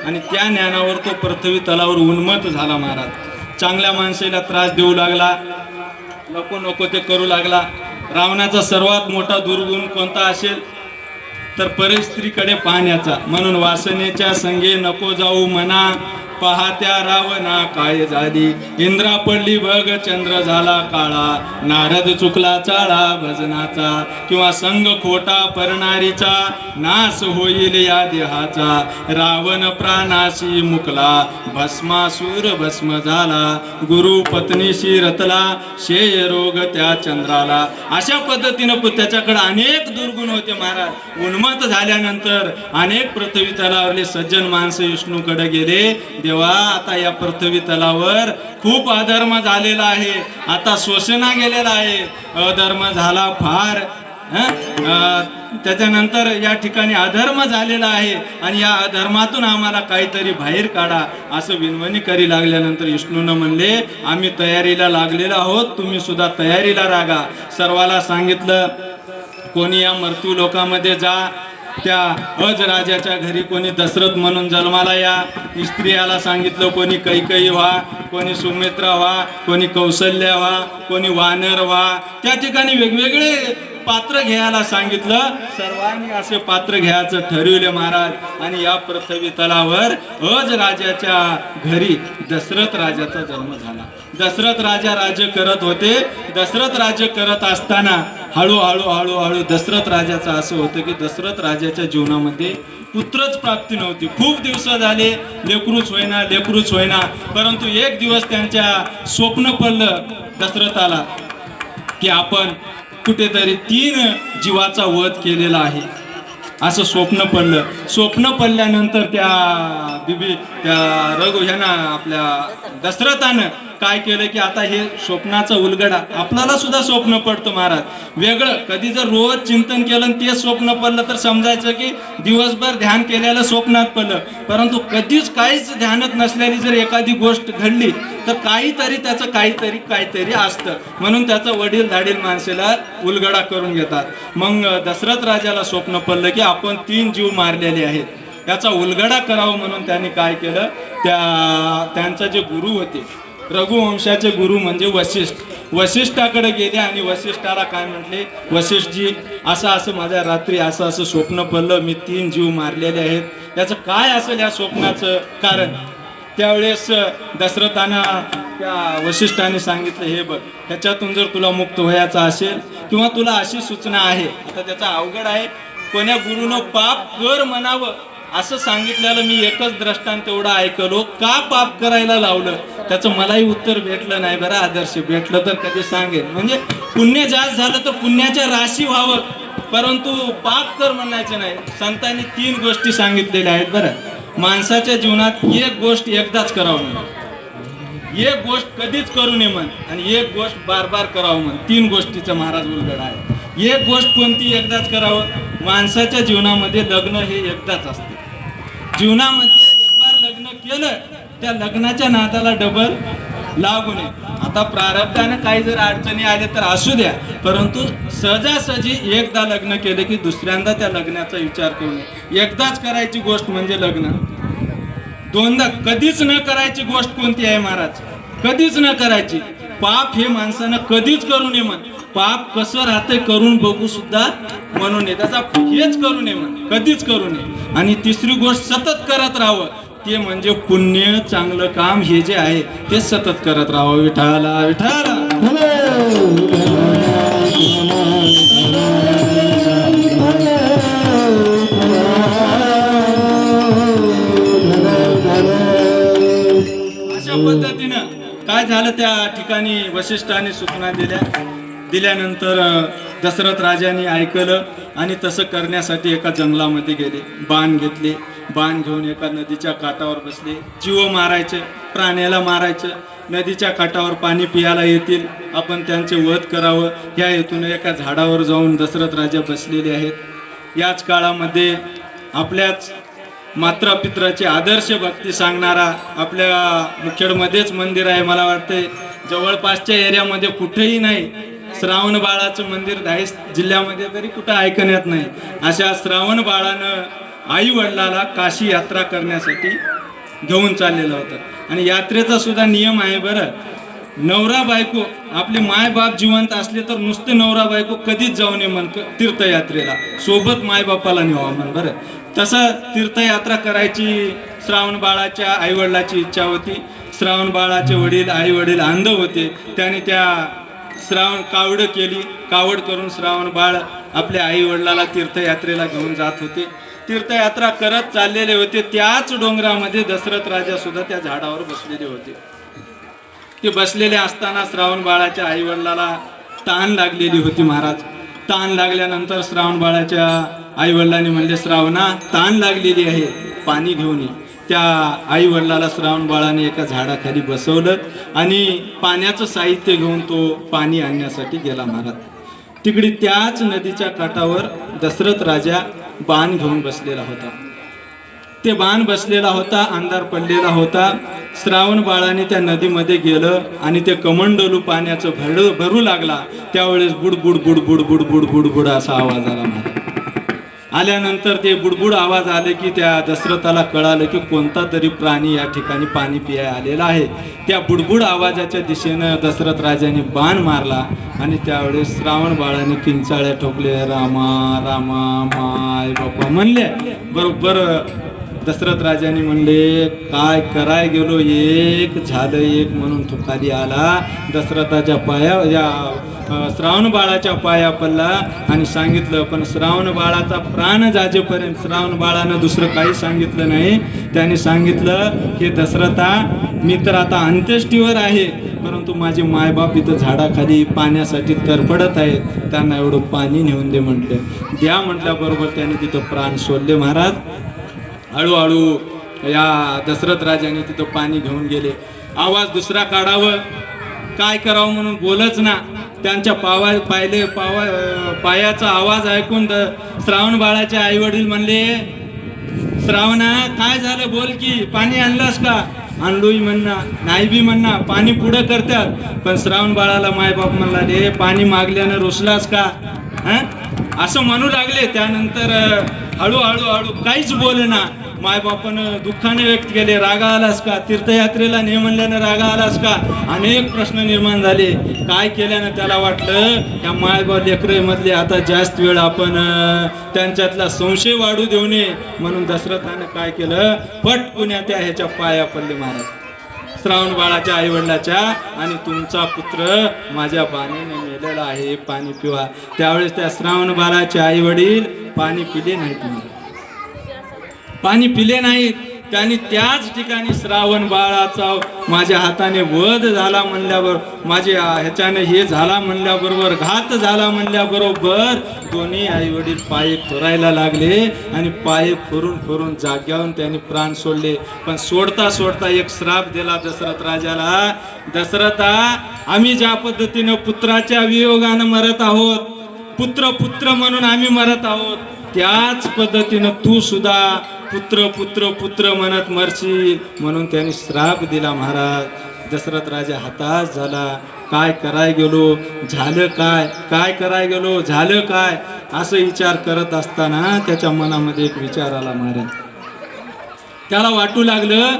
आणि त्या ज्ञानावर तो पृथ्वी तलावर उन्मत्त झाला. महाराज चांगल्या माणसाला त्रास देऊ लागला, नको नको ते करू लागला. रावणाचा सर्वात मोठा दुर्गुण कोणता असेल तर परस्त्रीकडे पाहण्याचा. म्हणून वासनेच्या संगे नको जाऊ मना, पाहत्या रावणा काय झाली. इंद्रा पडली बघ चंद्र झाला काळा, नारद चुकला चाळा भजनाचा. किंवा संग खोटा परणारीचा, नाश होईल या देहाचा. रावण प्राणाशी मुकला, भस्मासूर भस्म झाला. गुरु पत्नीशी रतला, शेय रोग त्या चंद्राला. अशा पद्धतीनं त्याच्याकडे अनेक दुर्गुण होते. महाराज उन्मत्त झाल्यानंतर अनेक पृथ्वी तलावरले सज्जन माणसं विष्णूकडे गेले. देवा, आता या पृथ्वी तलावर खूप अधर्म झालेला आहे, आता शोषणा गेलेला आहे, अधर्म झाला फार. त्याच्यानंतर या ठिकाणी अधर्म झालेला आहे आणि या अधर्मातून आम्हाला काहीतरी बाहेर काढा, असं विनवणी करी लागल्यानंतर विष्णूनं म्हणले, आम्ही तयारीला लागलेलो आहोत, तुम्ही सुद्धा तयारीला रागा. सर्वाला सांगितलं, कोणी या मृत्यू लोकामध्ये जा, त्या अज राजाच्या घरी कोणी दशरथ म्हणून जन्माला या. स्त्रियाला सांगितलं, कोणी कैकेयी व्हा, कोणी सुमित्रा व्हा, कोणी कौशल्या व्हा, कोणी वानर व्हा. त्या ठिकाणी वेगवेगळे पात्र घ्यायला सांगितलं. सर्वांनी असे पात्र घ्यायचं ठरविले महाराज. आणि या पृथ्वी तलावर अज राजाच्या घरी दशरथ राजाचा जन्म झाला. दशरथ राजा राज्य करत होते. दशरथ राज्य करत असताना हळूहळू दशरथ राजाचं असं होतं की दशरथ राजाच्या जीवनामध्ये पुत्रच प्राप्ती नव्हती. खूप दिवस झाले, लेकरूच होईना. परंतु एक दिवस त्यांच्या स्वप्न पडलं दशरथाला की आपण कुठेतरी 3 जीवाचा वध केलेला आहे, असं स्वप्न पडलं. स्वप्न पडल्यानंतर त्या आपल्या दशरथानं काय केलं की आता हे स्वप्नाचा उलगडा, आपल्याला सुद्धा स्वप्न पडतं महाराज वेगळं. कधी जर रोज चिंतन केलं आणि ते स्वप्न पडलं तर समजायचं की दिवसभर ध्यान केलेलं स्वप्नात पडलं. परंतु कधीच काहीच ध्यानात नसलेली जर एखादी गोष्ट घडली तर काहीतरी त्याचं काहीतरी असतं. म्हणून त्याचं वडील धाडील माणसाला उलगडा करून घेतात. मग दशरथ राजाला स्वप्न पडलं की आपण 3 जीव मारलेले आहेत, याचा उलगडा करावं. म्हणून त्यांनी काय केलं, त्यांचा जे गुरु होते, रघुवंशाचे गुरु म्हणजे वशिष्ठाकडे गेले आणि वशिष्ठाला काय म्हटले, वशिष्ठजी असं माझ्या रात्री असं स्वप्न पडलं, मी 3 जीव मारलेले आहेत, याचं काय असेल या स्वप्नाचं कारण. त्यावेळेस दशरथानं त्या वशिष्ठाने सांगितलं, हे बघ, ह्याच्यातून जर तुला मुक्त व्हायचं असेल किंवा तुला अशी सूचना आहे, आता त्याचा अवघड आहे, कोण्या गुरुनं पाप कर म्हणावं असं सांगितलेलं मी एकच दृष्टांत तेवढा ऐकलो, का पाप करायला लावलं त्याचं मलाही उत्तर भेटलं नाही. बरं आदर्श, भेटलं तर कधी सांगेल. म्हणजे पुण्य जास्त झालं तर पुण्याच्या राशी व्हावं, परंतु पाप कर म्हणायचं नाही. संतांनी 3 गोष्टी सांगितलेल्या आहेत. बरं, माणसाच्या जीवनात एक गोष्ट एकदाच करावं म्हण, एक गोष्ट कधीच करू नये म्हण, आणि एक गोष्ट बार करावं म्हण. 3 गोष्टीचं महाराज उलगडा आहे. एक गोष्ट कोणती एकदाच करावं, माणसाच्या जीवनामध्ये लग्न हे एकदाच असते. जीवनामध्ये एक बार लग्न केलं, त्या लग्नाच्या नादाला डबल लागू नये. आता प्रारब्धानं काही जर अडचणी आल्या तर असू द्या, परंतु सहजासहजी एकदा लग्न केलं की दुसऱ्यांदा त्या लग्नाचा विचार करू नये. एकदाच करायची गोष्ट म्हणजे लग्न. 2दा कधीच न करायची गोष्ट कोणती आहे महाराज, कधीच न करायची. पाप हे माणसानं कधीच करू नये म्हण. पाप कसं राहतंय करून बघू सुद्धा म्हणून नये, त्याचा हेच करू नये म्हण, कधीच करू नये. आणि 3री गोष्ट सतत करत राहावं, ते म्हणजे पुण्य चांगलं काम हे जे आहे ते सतत करत राहावं. विठाला विठाला. अशा पद्धतीनं काय झालं, त्या ठिकाणी वशिष्ठाने सूचना दिल्यानंतर दशरथ राजाने ऐकलं आणि तसं करण्यासाठी एका जंगलामध्ये गेले. बाण घेतले, बाण घेऊन एका नदीच्या काठावर बसले. जीव मारायचे, प्राण्याला मारायचं. नदीच्या काठावर पाणी पियाला येतील, आपण त्यांचे वध करावं ह्या हेतून एका झाडावर जाऊन दशरथ राजा बसलेले आहेत. याच काळामध्ये आपल्याच मात्रा पित्राची आदर्श भक्ती सांगणारा आपल्या मुखेडमध्येच मंदिर आहे. मला वाटते जवळपासच्या एरियामध्ये कुठेही नाही श्रावण बाळाचं मंदिर, 10 जिल्ह्यामध्ये तरी कुठं ऐकण्यात नाही. अशा श्रावण बाळानं आई वडिलाला काशी यात्रा करण्यासाठी घेऊन चाललेलं होतं. आणि यात्रेचा सुद्धा नियम आहे बरं. नवरा बायको आपले मायबाप जिवंत असले तर नुसते नवरा बायको कधीच जाऊ नये म्हण तीर्थयात्रेला, सोबत मायबापाला न्यावा म्हण बरं. तसं तीर्थयात्रा करायची श्रावण बाळाच्या आईवडिलाची इच्छा होती. श्रावण बाळाचे वडील आई वडील अंध होते, त्याने त्या श्रावण कावड केली. कावड करून श्रावण बाळ आपल्या आई वडिलाला तीर्थयात्रेला घेऊन जात होते. तीर्थयात्रा करत चाललेले होते. त्याच डोंगरामध्ये दशरथ राजा सुद्धा त्या झाडावर बसलेले होते. ते बसलेले असताना श्रावण बाळाच्या आई वडिलाला तहान लागलेली होती महाराज. तहान लागल्यानंतर श्रावण बाळाच्या आई वडिलांनी म्हणले, श्रावणा तहान लागलेली आहे, पाणी घेऊन ये. त्या आई वडिलाला श्रावण बाळाने एका झाडाखाली बसवलं आणि पाण्याचं साहित्य घेऊन तो पाणी आणण्यासाठी गेला महाराज. तिकडे त्याच नदीच्या काठावर दशरथ राजा बाण घेऊन बसलेला होता. ते बाण बसलेला होता, अंधार पडलेला होता. श्रावण बाळाने त्या नदीमध्ये गेलं आणि ते कमंडलू पाण्याचं भरू लागला. त्यावेळेस बुडबुड बुडबुड बुडबुड बुडबुड असा आवाज आला महाराज. आल्यानंतर ते बुडबुड आवाज आले की त्या दशरथाला कळालं की कोणता तरी प्राणी या ठिकाणी पाणी पियाय आलेला आहे. त्या बुडबुड आवाजाच्या दिशेनं दशरथ राजाने बाण मारला आणि त्यावेळेस श्रावण बाळाने किंचाळ्या ठोकले, रामा रामा माय बापा म्हणले. बरोबर दशरथ राजाने म्हणले, काय कराय गेलो, एक झालं एक म्हणून तो खाली आला. दशरथाच्या पाया या श्रावण बाळाच्या पाया पडला आणि सांगितलं. पण श्रावण बाळाचा प्राण जाजेपर्यंत श्रावण बाळानं दुसरं काही सांगितलं नाही. त्याने सांगितलं की दशरथा, मी तर आता अंत्येष्टीवर आहे, परंतु माझे मायबाप इथं झाडाखाली पाण्यासाठी तरफडत आहेत, त्यांना एवढं पाणी नेऊन दे म्हटलं. द्या म्हटल्याबरोबर त्याने तिथं प्राण सोडले महाराज. हळूहळू या दशरथ राजाने तिथं पाणी घेऊन गेले. आवाज दुसरा काढावं, काय करावं म्हणून बोलच ना. त्यांच्या पायाचा आवाज ऐकून श्रावण बाळाचे आई वडील म्हणले, श्रावणा काय झालं बोल की, पाणी आणलंस का? आणलोय म्हणणा, नाही बी म्हणणा, पाणी पुढं करतात. पण श्रावण बाळाला मायबाप म्हणला, रे पाणी मागल्यानं रुसलास का? असं म्हणू लागले. त्यानंतर हळूहळू काहीच बोलना. मायबापानं दुःखाने व्यक्त केले, रागा आलास का? तीर्थयात्रेला ने म्हणल्यानं रागा आलास का? अनेक प्रश्न निर्माण झाले. काय केल्यानं त्याला वाटलं त्या मायबाप लेकरामधले आता जास्त वेळ आपण त्यांच्यातला संशय वाढू देऊ नये म्हणून दशरथानं काय केलं, पटकुन्या त्या ह्याच्या पाया पडले महाराज, श्रावण बाळाच्या आईवडिलाच्या, आणि तुमचा पुत्र माझ्या बाणेने मेलेला आहे, पाणी पिवा. त्यावेळेस त्या श्रावण बाळाचे आई वडील पाणी पिले नाहीत. पाणी पिले नाहीत. त्यांनी त्याच ठिकाणी श्रावण बाळाचा माझ्या हाताने वध झाला म्हणल्यावर, माझ्या ह्याच्याने हे झाला म्हणल्याबरोबर, घात झाला म्हणल्याबरोबर दोन्ही आई वडील पाय फोरायला लागले आणि पाय फोरून जाग्यावरून त्यांनी प्राण सोडले. पण सोडता एक श्राप दिला दशरथ राजाला. दशरथा, आम्ही ज्या पद्धतीनं पुत्राच्या वियोगानं मरत आहोत, पुत्र म्हणून आम्ही मरत आहोत, त्याच पद्धतीनं तू सुद्धा पुत्र म्हणत मरशील म्हणून त्यांनी श्राप दिला महाराज. दशरथ राजा हताश झाला. काय कराय गेलो, झालं काय कराय गेलो, झालं काय, असं विचार करत असताना त्याच्या मनामध्ये एक विचार आला महाराज. त्याला वाटू लागलं,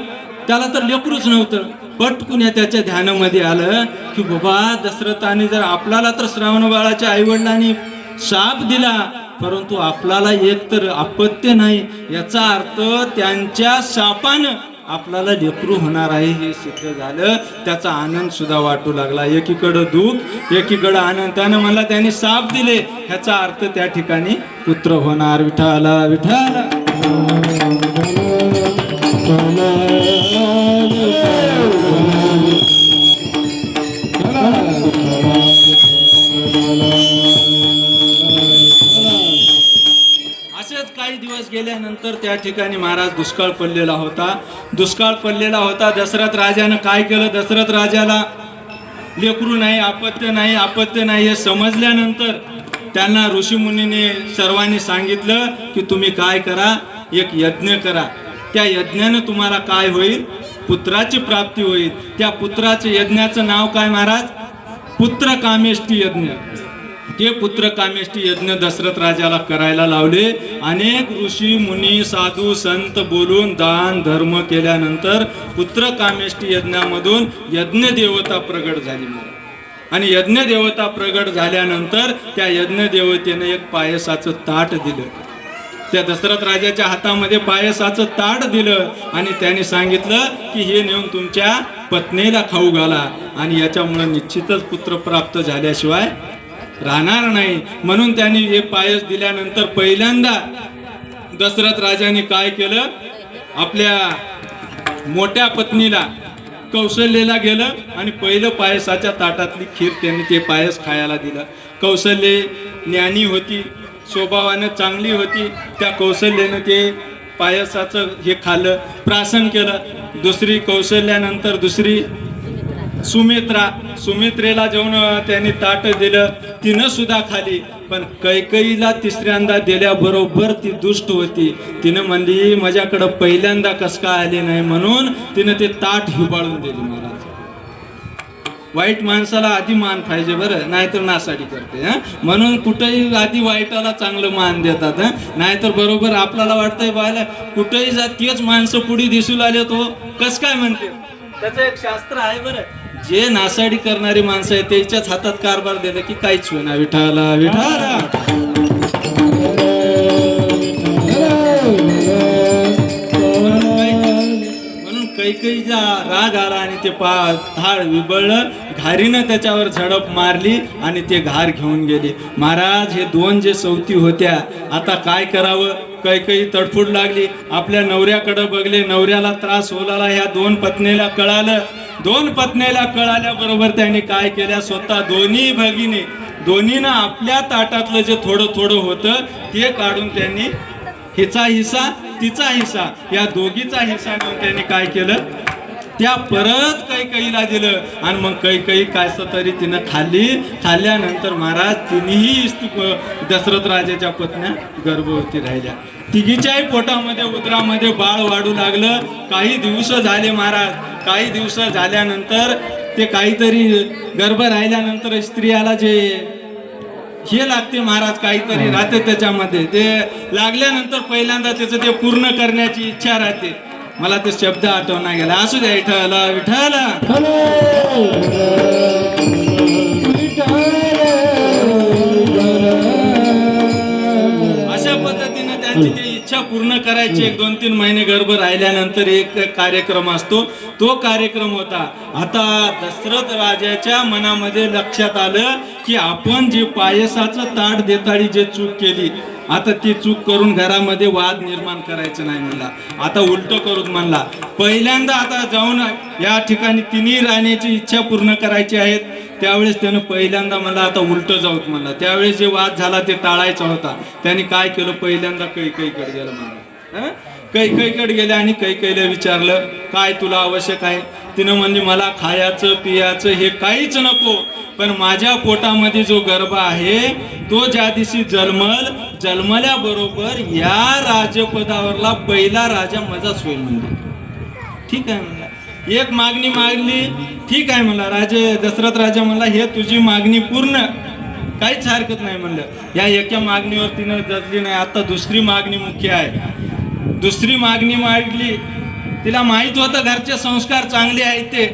त्याला तर लेकरूच नव्हतं, पटकून त्याच्या ध्यानामध्ये आलं की बाबा दशरथाने जर आपल्याला तर श्रावण बाळाच्या आईवडिलांनी शाप दिला, परंतु आपल्याला एक तर अपत्य नाही, याचा अर्थ त्यांच्या शापानं आपल्याला लेकरू होणार आहे हे सिद्ध झालं. त्याचा आनंद सुद्धा वाटू लागला. एकीकडं दुःख, एकीकडं आनंद. त्यानं मला त्यांनी शाप दिले, ह्याचा अर्थ त्या ठिकाणी पुत्र होणार. विठाला विठाला असेच काही दिवस गेल्यानंतर त्या ठिकाणी महाराज दुष्काळ पडलेला होता. दुष्काळ पडलेला होता. दशरथ राजानं काय केलं? दशरथ राजाला लेकरू नाही, अपत्य नाही हे समजल्यानंतर त्यांना ऋषीमुनीने सर्वांनी सांगितलं की तुम्ही काय करा, एक यज्ञ करा. त्या यज्ञानं तुम्हाला काय होईल? पुत्राची प्राप्ती होईल. त्या पुत्राच्या यज्ञाचं नाव काय महाराज? पुत्र कामेष्टी यज्ञ. ते पुत्र कामेष्टी यज्ञ दशरथ राजाला करायला लावले. अनेक ऋषी मुनी साधू संत बोलून दान धर्म केल्यानंतर पुत्र कामेष्टी यज्ञामधून यज्ञ देवता प्रगट झाली. आणि यज्ञ देवता प्रगट झाल्यानंतर त्या यज्ञ देवतेने एक पायसाचं ताट दिलं. त्या दशरथ राजाच्या हातामध्ये पायसाचं ताट दिलं आणि त्याने सांगितलं की हे नेऊन तुमच्या पत्नीला खाऊ घाला आणि याच्यामुळे निश्चितच पुत्र प्राप्त झाल्याशिवाय राहणार नाही. म्हणून त्यांनी हे पायस दिल्यानंतर पहिल्यांदा दशरथ राजाने काय केलं? आपल्या मोठ्या पत्नीला कौशल्येला गेलं आणि पहिलं पायसाच्या ताटातली खीर त्यांनी ते पायस खायला दिलं. कौशल्य ज्ञानी होती, स्वभावानं चांगली होती. त्या कौशल्यानं ते पायसाचं हे खाल्लं, प्राशन केलं. दुसरी कौशल्यानंतर दुसरी सुमित्रेला जेवण त्यांनी ताट दिलं, तिनं सुद्धा खाली. पण कैकेयीला तिसऱ्यांदा दिल्याबरोबर ती दुष्ट होती. तिनं म्हणली माझ्याकडं पहिल्यांदा कस काय आले नाही, म्हणून तिनं ते ताट हिबाळून दिली. महाराज वाईट माणसाला आधी मान पाहिजे बरं, नाहीतर नासाडी करते. म्हणून कुठेही आधी वाईटाला चांगलं मान देतात. नाहीतर बरोबर आपल्याला वाटतंय बायला कुठेही जात तेच माणसं पुढे दिसू लागले तो कस काय म्हणते. त्याचं एक शास्त्र आहे बरं. जे नासाडी करणारी माणसं आहेत त्याच्याच हातात कारभार दिलं की काहीच होईना. विठाला विठाला. म्हणून कैकेयीचा राग आला आणि ते थाळ विबळलं. घारीनं त्याच्यावर झडप मारली आणि ते घार घेऊन गेले. महाराज हे दोन जे सवती होत्या, आता काय करावं? कैकेयी तडफूड लागली. आपल्या नवऱ्याकडे बघले, नवऱ्याला त्रास होलाला. ह्या दोन पत्नीला कळालं. दोन पत्नीला कळाल्याबरोबर त्यांनी काय केल्या? स्वतः दोन्ही भगिनी दोन्हीनं आपल्या ताटातलं जे थोडं थोडं होतं ते काढून त्यांनी हिचा हिस्सा तिचा हिस्सा या दोघीचा हिस्सा घेऊन त्यांनी काय केलं? त्या परत कैकेयीला दिलं. आणि मग कैकेयी कायचं तरी तिनं खाल्ली. खाल्ल्यानंतर महाराज तिन्ही दशरथ राजाच्या पत्न्या गर्भवती राहिल्या. तिघीच्याही पोटामध्ये उदरामध्ये बाळ वाढू लागलं. काही दिवस झाले महाराज. काही दिवस झाल्यानंतर ते काहीतरी गर्भ राहिल्यानंतर स्त्रियाला जे हे लागते महाराज, काहीतरी राहते त्याच्यामध्ये. ते लागल्यानंतर पहिल्यांदा त्याचं ते पूर्ण करण्याची इच्छा राहते. मला ते शब्द आठवणा गेला. असू द्या. विठाला विठाला. अशा पद्धतीने त्यांची ती इच्छा पूर्ण करायची. 1-2-3 महिने गर्भ राहिल्यानंतर एक कार्यक्रम असतो. तो कार्यक्रम होता. आता दशरथ राजाच्या मनामध्ये लक्षात आलं की आपण जे पायसाचं ताट देताळी जे चूक केली, आता ती चूक करून घरामध्ये वाद निर्माण करायचं नाही म्हणला. आता उलट करूच म्हणला. पहिल्यांदा आता जाऊन या ठिकाणी तिन्ही राहण्याची इच्छा पूर्ण करायची आहेत. त्यावेळेस त्यानं पहिल्यांदा मला आता उलट जाऊत म्हणला. त्यावेळेस जे वाद झाला ते टाळायचा होता. त्यांनी काय केलं? पहिल्यांदा कैकेयीकडे गेलं म्हणला. कैकेयीकडे गेले आणि कैकेयीला विचारलं काय तुला आवश्यक आहे? तिनं म्हणली मला खायचं पियाचं हे काहीच नको, पण माझ्या पोटामध्ये जो गर्भ आहे तो ज्या दिवशी जन्मल्याबरोबर या राजपदावरला पहिला राजा माझाच होईल म्हणले. ठीक आहे म्हणला. एक मागणी मागली. ठीक आहे म्हणला. दशरथ राजा म्हणला हे तुझी मागणी पूर्ण, काहीच हरकत नाही म्हणलं. या एका मागणीवर तिनं जजली नाही. आता दुसरी मागणी मुख्य आहे. दुसरी मागणी मागली. तिला माहित होतं घरचे संस्कार चांगले आहेत. ते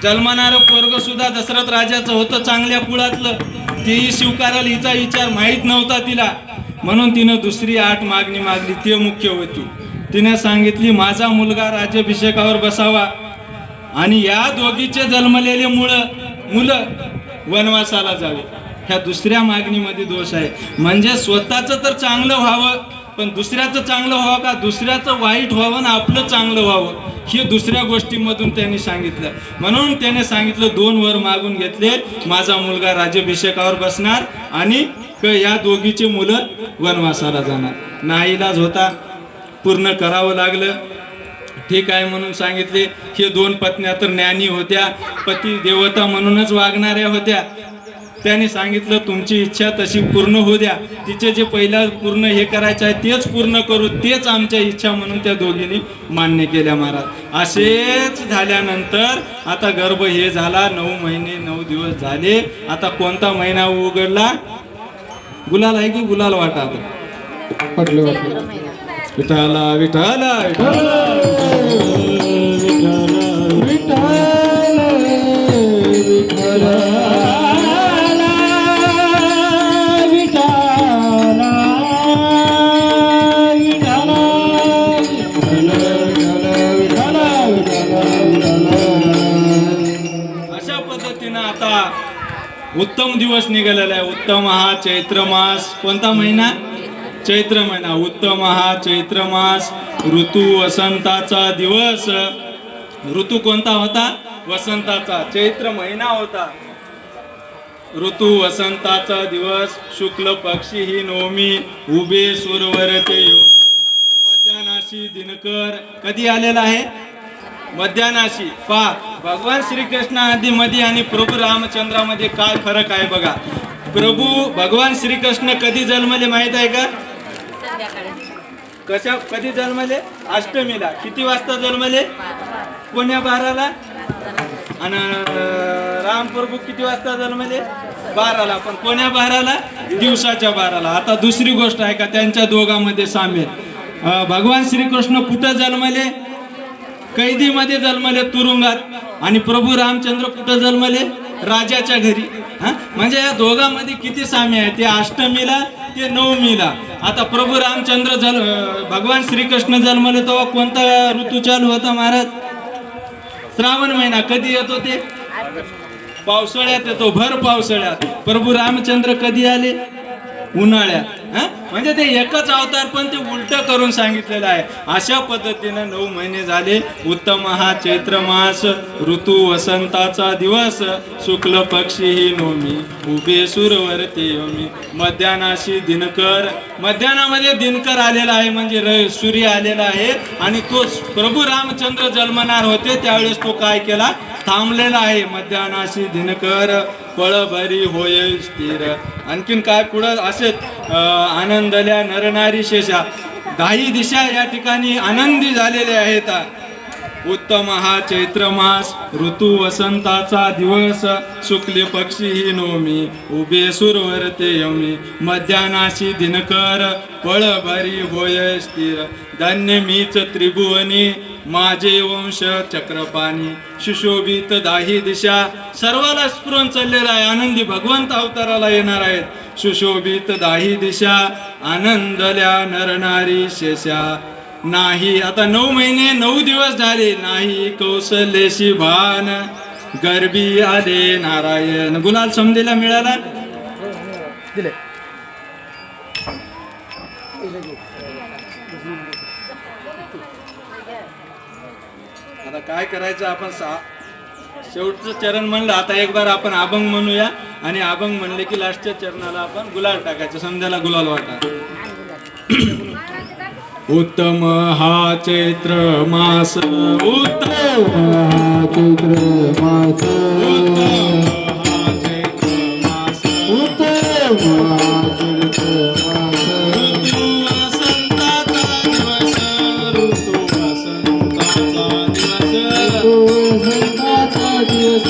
जन्मणारं पोरग सुद्धा दशरथ राजाचं होतं, चांगल्या कुळातलं. तेही स्वीकाराल हिचा विचार माहीत नव्हता तिला. म्हणून तिनं दुसरी 8 मागणी मागली. ते मुख्य होती. तिने सांगितली माझा मुलगा राज्याभिषेकावर बसावा आणि या दोघीचे जन्मलेले मुलं वनवासाला जावे. ह्या दुसऱ्या मागणीमध्ये दोष आहे. म्हणजे स्वतःचं तर चांगलं व्हावं, पण दुसऱ्याचं चांगलं व्हावं का? दुसऱ्याचं वाईट व्हावं ना आपलं चांगलं व्हावं, हे दुसऱ्या गोष्टीमधून त्यांनी सांगितलं. म्हणून त्याने सांगितलं 2 वर मागून घेतले. माझा मुलगा राज्याभिषेकावर बसणार आणि या दोघीची मुलं वनवासाला जाणार. नाईलाज होता, पूर्ण करावं लागलं. ठीक आहे म्हणून सांगितले. हे 2 पत्न्या तर ज्ञानी होत्या, पती देवता म्हणूनच वागणाऱ्या होत्या. त्यांनी सांगितलं तुमची इच्छा तशी पूर्ण होऊ द्या, तिचे जे पहिला पूर्ण हे करायचं आहे तेच पूर्ण करू, तेच आमच्या इच्छा म्हणून त्या दोघींनी मान्य केल्या महाराज. असेच झाल्यानंतर आता गर्भ हे झाला, 9 महिने 9 दिवस झाले. आता कोणता महिना उघडला? गुलाल आहे की गुलाल वाटा? आता पटले विठाला विठाला अशा पद्धतीनं आता उत्तम दिवस निघालेला आहे. उत्तम हा चैत्र मास. कोणता महिना? चैत्र महिना. उत्तम हा चैत्र मास. ऋतू वसंताचा दिवस. ऋतू कोणता होता? वसंताचा. चैत्र महिना होता. ऋतू वसंताचा दिवस. शुक्ल पक्षी ही नवमी. उभे सूरवरते योगी. मध्यानाशी दिनकर कधी आलेला आहे? मध्यानाशी. पहा, भगवान श्रीकृष्ण आदीमध्ये आणि प्रभू रामचंद्रामध्ये काय फरक आहे बघा. प्रभू भगवान श्रीकृष्ण कधी जन्मले माहित आहे का? कधी जन्मले? अष्टमीला. किती वाजता जन्मले? कोण्या 12ला. आणि रामप्रभू किती वाजता जन्मले? 12ला. पण कोण्या 12ला? दिवसाच्या 12ला. आता दुसरी गोष्ट आहे का त्यांच्या दोघांमध्ये साम्य? भगवान श्रीकृष्ण कुठं जन्मले? कैदीमध्ये जन्मले, तुरुंगात. आणि प्रभू रामचंद्र कुठं जन्मले? राजाच्या घरी. म्हणजे या दोघांमध्ये किती साम्य आहे? ते अष्टमीला, ते नवमीला. आता प्रभू रामचंद्र भगवान श्रीकृष्ण जन्मले तेव्हा कोणता ऋतू चालू होता महाराज? श्रावण महिना. कधी येतो ते? पावसाळ्यात येतो, भर पावसाळ्यात. प्रभू रामचंद्र कधी आले? उन्हाळ्यात. म्हणजे ते एकच अवतार पण ते उलट करून सांगितलेलं आहे. अशा पद्धतीनं 9 महिने झाले. उत्तम हा चैत्र मास. ऋतू वसंताचा दिवस. शुक्ल पक्षी ही नवमी. उभे सूरवरते योमी. मध्यानाशी दिनकर. मध्यानामध्ये दिनकर आलेला आहे, म्हणजे सूर्य आलेला आहे. आणि तो प्रभू रामचंद्र जन्मणार होते त्यावेळेस तो काय केला? थांबलेला आहे. मध्यानाशी दिनकर. पळभरी होय स्थिर. आणखीन काय पुढं असेच आनंदल्या नरनारी शेषा. 10 दिशा या ठिकाणी आनंदी झालेल्या आहेत. उत्तम हा चैत्र मास. ऋतू वसंताचा दिवस. शुक्ल पक्षी ही नवमी. उभे सूरवरते यमी. मध्यानाशी दिनकर. पळभरी होय स्थिर. धन्य मीच त्रिभुवनी. माझे वंश चक्रपाणी. सुशोभित 10 दिशा. सर्वाला स्फुरण चाललेला आहे. आनंदी भगवंत अवताराला येणार आहेत. सुशोभित 10 दिशा. आनंदल्या नरनारी शेषा. नाही आता 9 महिने 9 दिवस झाले. नाही कौशलेशी भान. गर्भी आले नारायण. गुलाल समजेला मिळाला. आता काय करायचं आपण? शेवटचं चरण म्हणलं. आता एक बार आपण अभंग म्हणूया. आणि अभंग म्हणले की लास्टच्या चरणाला आपण गुलाल टाकायचं. समजायला गुलाल वाटा. उत्तम हा चैत्र मास. उत्तम हा चैत्र मास. उत्तम हा चैत्र मास. उत्तम हा चैत्र मास. ऋतू वसंताचा दिवस. ऋतू वसंताचा दिवस.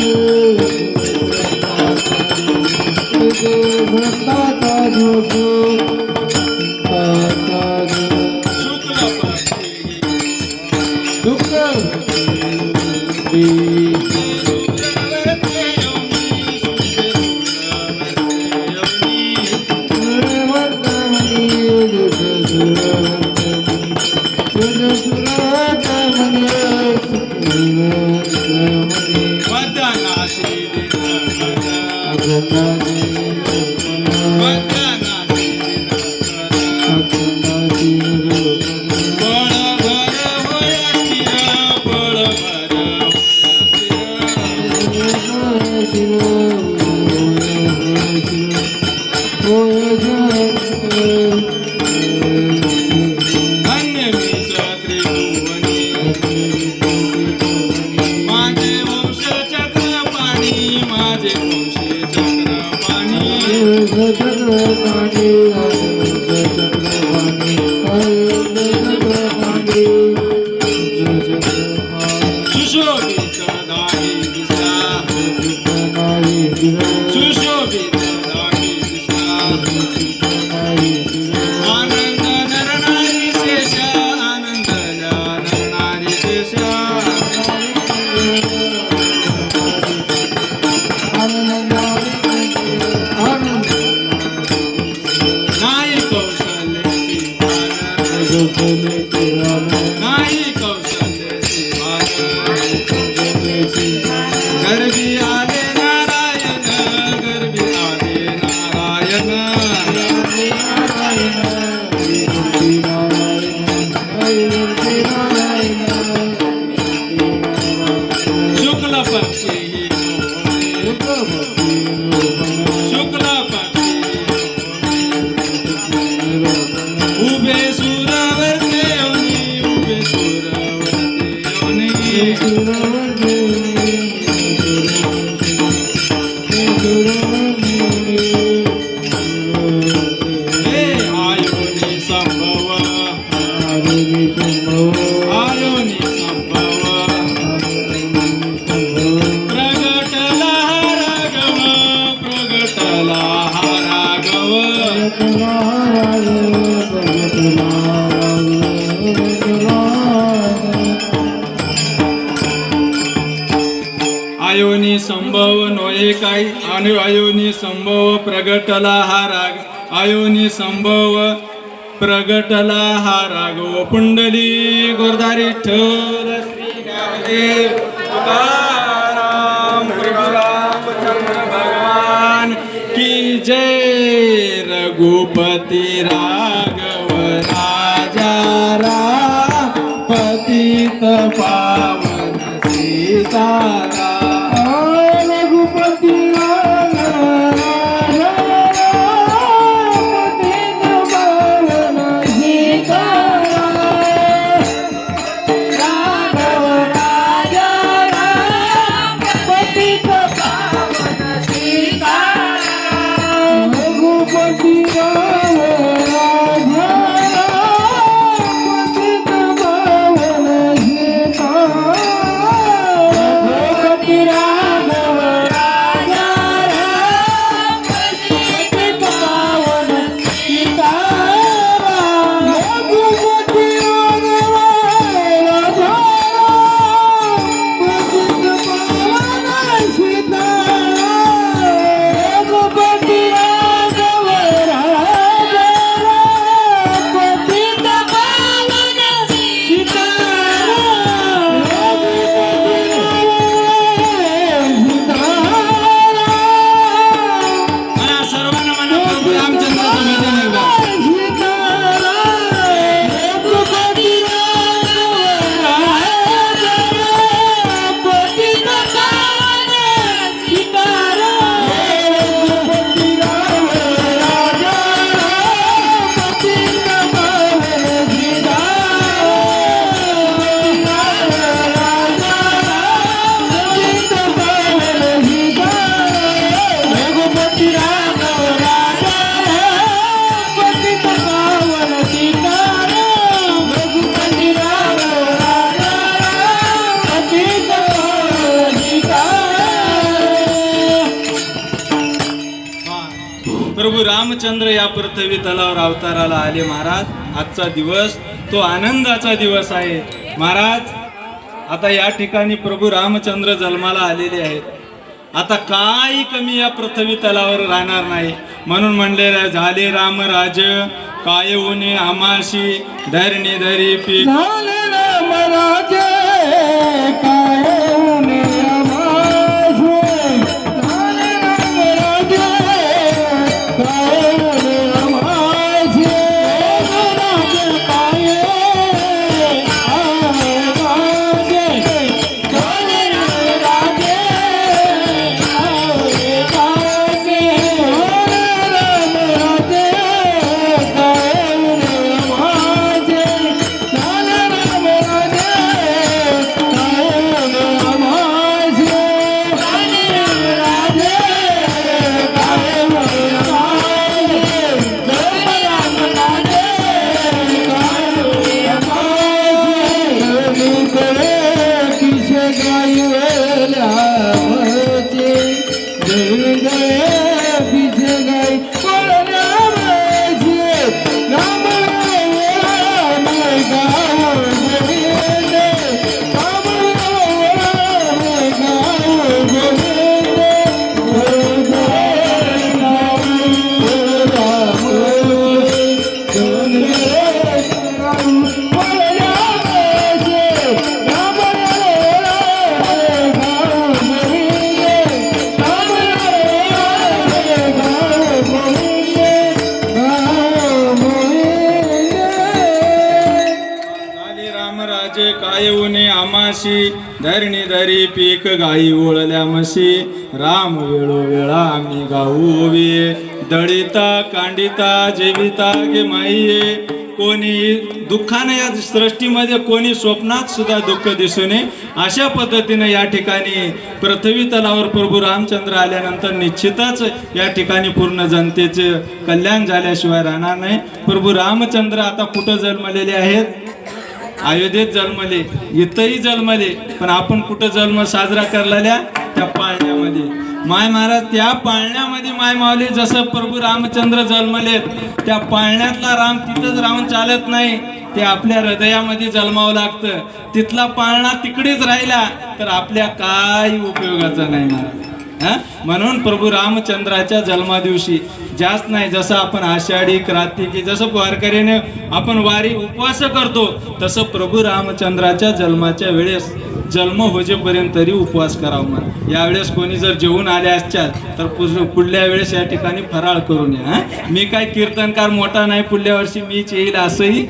ऋतू वसंताचा दिवस. वसंताचा दिवस. Oh, धन्य मीच त्रिभुवनी माझे वंश चक्र पाणी माझे वंश चक्र पाणी सुशोभित दाही दिसा सुशोभित दाही दिसा आनंद नरनारी शेष आनंद नरनारी शेष नाही कौशल्य सिंहान नाही कौशल्य सिंहान गर्भी आले नारायण गर्भी आले नारायण शुक्ल पक्षी शुक्ल पक्षी उभे सुरावरते योनी उभे सुरावरते योनी हे आयोनी संभव आयोनी संभव प्रगटला राघव प्रगटला राघव आयोनी संभव नोहे काही आणि आयोनी संभव प्रगटला हा राग आयोनी संभव प्रगटला हा राघव पुंडली गोरधारी ठल श्री ज्ञानदेव तुकाराम रघुरामचंद्र भगवान की जय रघुपती राघव राजा राम पतित पावन सीताराम रघुपती प्रभू रामचंद्र या पृथ्वी तलावर अवताराला आले महाराज. आजचा दिवस तो आनंदाचा दिवस आहे महाराज. आता या ठिकाणी प्रभू रामचंद्र जन्माला आलेले आहेत. आता काही कमी या पृथ्वी तलावर राहणार नाही म्हणून म्हणले झाले रामराज काय उने आमाशी धरणी धरी पीक झाले रामराज काय उने आमाशी झाले रामराज काय उने आमाशी रामराज काय आली रामराजे काय उने आमाशी धरणी धरी पीक गाई ओळल्या म्हशी राम वेळोवेळा आम्ही गाऊ वे दळिता कांडिता जेविता गे माईये कोणी दुःखाने या सृष्टीमध्ये कोणी स्वप्नात सुद्धा दुःख दिसू नये अशा पद्धतीने या ठिकाणी पृथ्वी तलावर प्रभू रामचंद्र आल्यानंतर निश्चितच या ठिकाणी पूर्ण जनतेचे कल्याण झाल्याशिवाय राहणार नाही. प्रभू रामचंद्र आता कुठं जन्मलेले आहेत? अयोध्येत जन्मले, इथंही जन्मले, पण आपण कुठं जन्म साजरा करलेल्या? त्या पाळण्यामध्ये. माय महाराज त्या पाळण्यामध्ये माय माऊली जसं प्रभू रामचंद्र जन्मलेत त्या पाळण्यातला राम तिथंच राहून चालत नाही, ते आपल्या हृदयामध्ये जन्मावं लागतं. तिथला पाळणा तिकडेच राहिला तर आपल्या काही उपयोगाचा नाही महाराज. म्हणून प्रभू रामचंद्राच्या जन्मादिवशी जास्त नाही, जसं आपण आषाढी कार्तिकी जसं वारकरीने आपण वारी उपवास करतो तसं प्रभू रामचंद्राच्या जन्माच्या वेळेस जन्म होजेपर्यंत तरी उपवास करावा. मला यावेळेस कोणी जर जेवून आले असतात तर पुढल्या वेळेस या ठिकाणी फराळ करून या. मी काय कीर्तनकार मोठा नाही, पुढल्या वर्षी मीच येईल असंही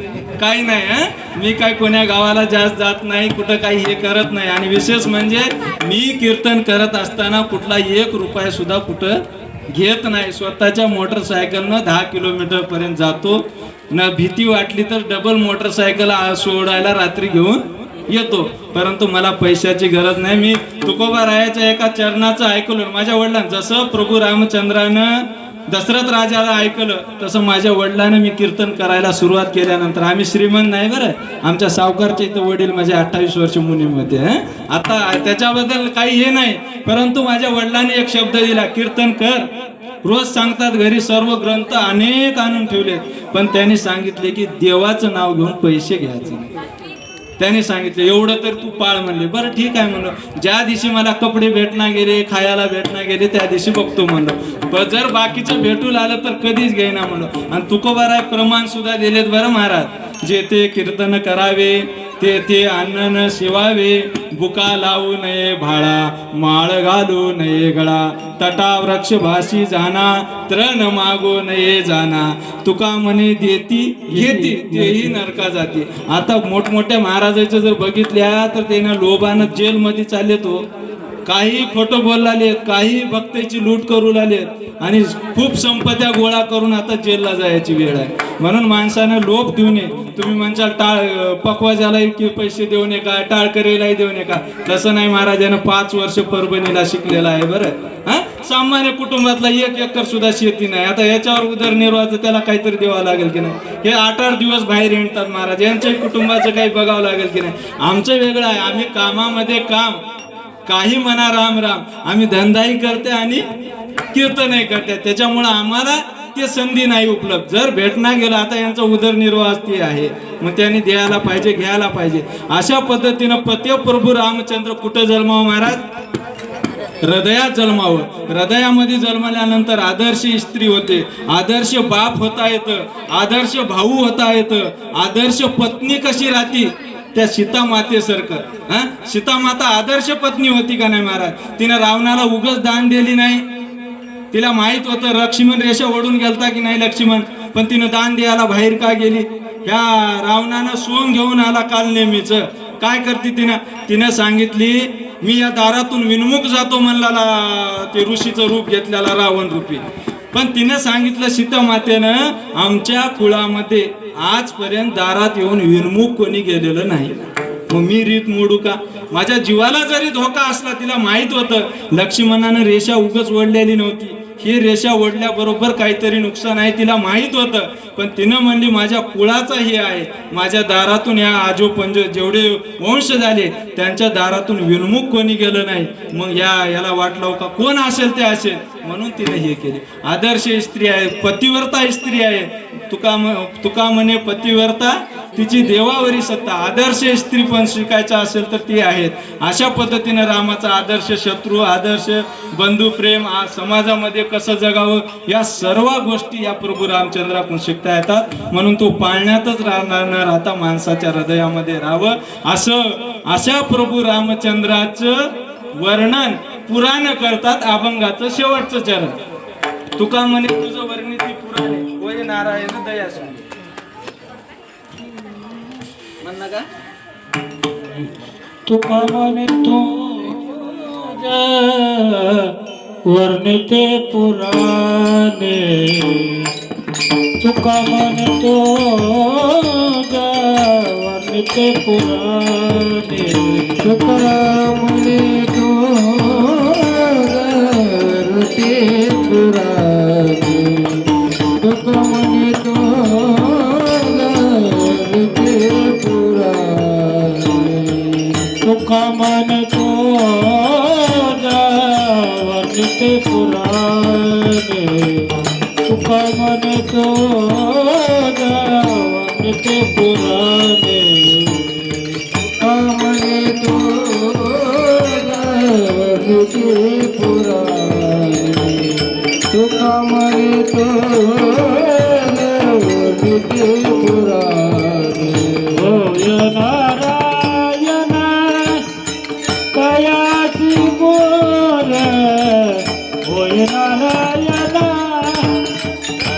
काही नाही. मी काय कोण्या गावाला जास्त जात नाही, कुठं काही हे करत नाही. आणि विशेष म्हणजे मी कीर्तन करत असताना कुठला 1 रुपया सुद्धा कुठं घेत नाही. स्वतःच्या मोटरसायकलनं 10 किलोमीटर पर्यंत जातो. न भीती वाटली तर डबल मोटरसायकल सोडायला रात्री घेऊन येतो. परंतु मला पैशाची गरज नाही. मी तुकोबारायाच्या एका चरणाचं ऐकलं. माझ्या वडिलांना जसं प्रभू रामचंद्रानं दशरथ राजाला ऐकलं तसं माझ्या वडिलांना मी कीर्तन करायला सुरुवात केल्यानंतर, आम्ही श्रीमंत नाही बरं, आमच्या सावकारचे इथं वडील माझे 28 वर्ष मुनीमध्ये. आता त्याच्याबद्दल काही हे नाही, परंतु माझ्या वडिलांनी एक शब्द दिला, कीर्तन कर. रोज सांगतात घरी सर्व ग्रंथ अनेक आणून ठेवलेत, पण त्यांनी सांगितले की देवाचं नाव घेऊन पैसे घ्यायचे. त्यांनी सांगितले एवढं तर तू पाळ म्हणले. बरं ठीक आहे म्हणलं. ज्या दिवशी मला कपडे भेटणार गेले, खायला भेटणार गेले त्या दिवशी बघतो म्हणलं. पण जर बाकीचं भेटून आलं तर कधीच घेईना म्हणलं. आणि तुकोबाराय प्रमाण सुद्धा दिलेत बरं महाराज. जे ते कीर्तन करावे ते अन्न न शिवावे, बुका लावू नये भाळा, माळ घालू नये गळा, तटा वृक्ष भाशी जाना, तृण मागो नये जाना, तुका म्हणे देती घेती तेही नरका जाती. आता मोठमोठ्या महाराजाचं जर बघितल्या तर त्यांना लोभानं जेलमध्ये चालले तो, काही खोटं बोललालेत, काही भक्ताची लूट करू लागलेत आणि खूप संपत्त्या गोळा करून आता जेलला जायची वेळ आहे. म्हणून माणसानं लोभ देऊ नये. तुम्ही म्हणशाल पकवाजालाही की पैसे देऊ नये का, टाळकरीलाही देऊ नये का? तसं नाही. महाराजानं 5 वर्ष परभणीला शिकलेला आहे बरं. सामान्य कुटुंबातला 1 एकर सुद्धा शेती नाही. आता याच्यावर उदरनिर्वाहाचं त्याला काहीतरी द्यावं लागेल की नाही? हे 8-8 दिवस बाहेर येतात महाराज, यांच्याही कुटुंबाचं काही बघावं लागेल की नाही? आमचं वेगळं आहे. आम्ही कामामध्ये काम, काही म्हणा राम राम, आम्ही धंदाही करते आणि कीर्तनही करते. त्याच्यामुळं आम्हाला ते संधी नाही उपलब्ध. जर भेटणार गेलं, आता यांचा उदरनिर्वाह ते आहे, मग त्यांनी द्यायला पाहिजे, घ्यायला पाहिजे. अशा पद्धतीनं पत्य प्रभू रामचंद्र कुठं जन्मावं महाराज? हृदयात जन्मावं. हृदयामध्ये जन्मल्यानंतर आदर्श स्त्री होते, आदर्श बाप होता येतं, आदर्श भाऊ होता येतं, आदर्श पत्नी कशी राहती त्या सीता मातेसारखं. सीतामाता आदर्श पत्नी होती का नाही महाराज? तिनं रावणाला उगाच दान दिली नाही. तिला माहित होतं लक्ष्मण रेषा ओढून गेलता की नाही लक्ष्मण, पण तिनं दान द्यायला बाहेर का गेली? ह्या रावणानं सोंग घेऊन आला काल नेहमीच. काय करते तिनं सांगितली, मी या दारातून विनमुख जातो म्हणला ते ऋषीचं रूप घेतलेला रावण रूपी. पण तिनं सांगितलं सीता मातेनं, आमच्या कुळामध्ये आजपर्यंत दारात येऊन विनमुख कोणी गेलेलं नाही. मग मी रीत मोडू का? माझ्या जीवाला जरी धोका असला, तिला माहित होतं लक्ष्मणानं रेषा उगच ओढलेली नव्हती, ही रेषा ओढल्याबरोबर काहीतरी नुकसान आहे, तिला माहित होतं. पण तिनं म्हणली माझ्या कुळाचा हे आहे, माझ्या दारातून या आजोपंज जेवढे वंश झाले त्यांच्या दारातून विनमुख कोणी गेलं नाही. मग याला वाटलं का कोण असेल ते असेल, म्हणून तिने हे केले. आदर्श स्त्री आहे, पतिव्रता स्त्री आहे. तुका म्हणे पतिव्रता तिची देवावरी सत्ता, आदर्श स्त्री पण शिकायचा असेल तर ती आहेत. अशा पद्धतीनं रामाचा आदर्श शत्रू, आदर्श बंधू, प्रेम समाजामध्ये कसं जगावं, या सर्व गोष्टी या प्रभू रामचंद्राकडून शिकता येतात. म्हणून तो पाळण्यातच राहणार न राहता माणसाच्या हृदयामध्ये राहावं, अशा प्रभू रामचंद्राचं वर्णन पुराण करतात. अभंगाचं शेवटचं चरण. तुका म्हणे तुझं वर्णिती पुराणे, होय नारायण दया सांगे. म्हण का तुका म्हणे तो वर्णिते पुराणे, तुका म्हणे तो वर्णिते पुराणे, तुका म्हणे तो वर्णिते पुराणे, तुका म्हणे तो वर्णिते पुराणे, तुका म्हणे तो वर्णिते पुराणे, तुका म्हणे तो वर्णिते पुराणे, तुका म्हणे तो वर्णिते पुराणे, तुका म्हणे तो वर्णिते पुराणे. होय नारायण कयाची बोल, होय नारायण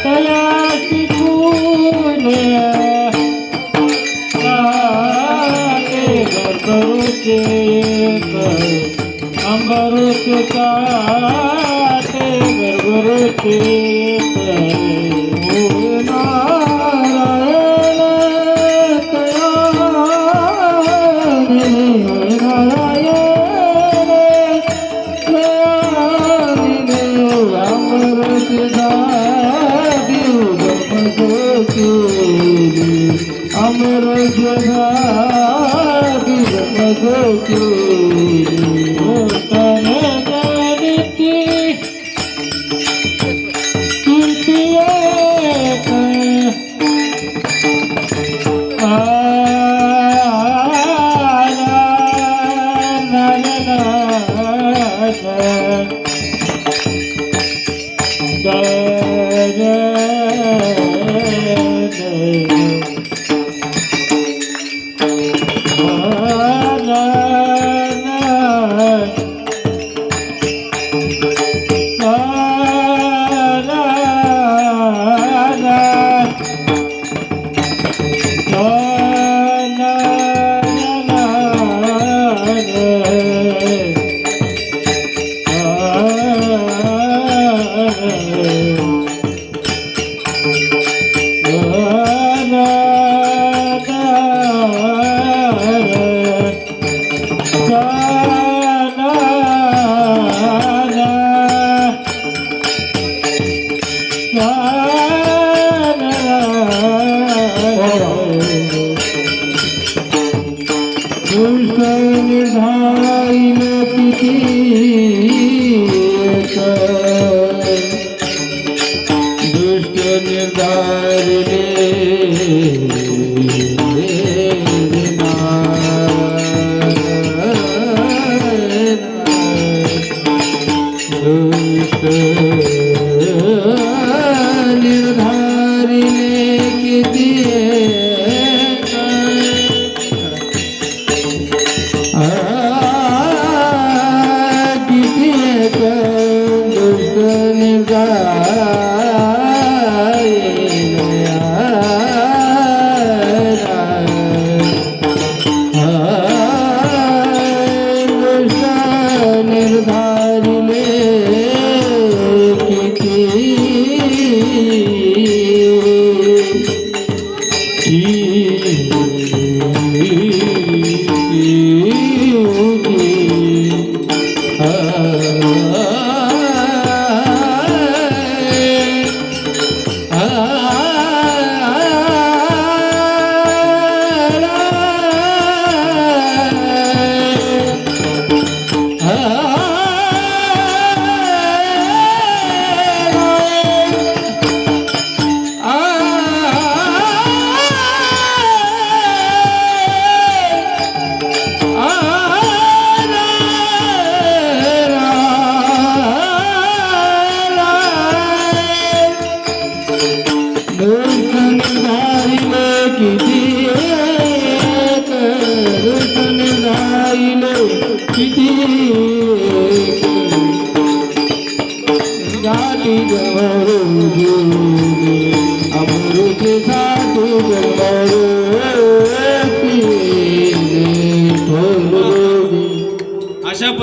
कयाची फूल, काटे गरगरुचे अंबरुचे, काटे गरगरुचे, होय नारायण कयाची, होय नारायण कयाची अंबरुचे दादी जमजोती, अमर जगादी जमजोती, तने गणिती कीर्ती एक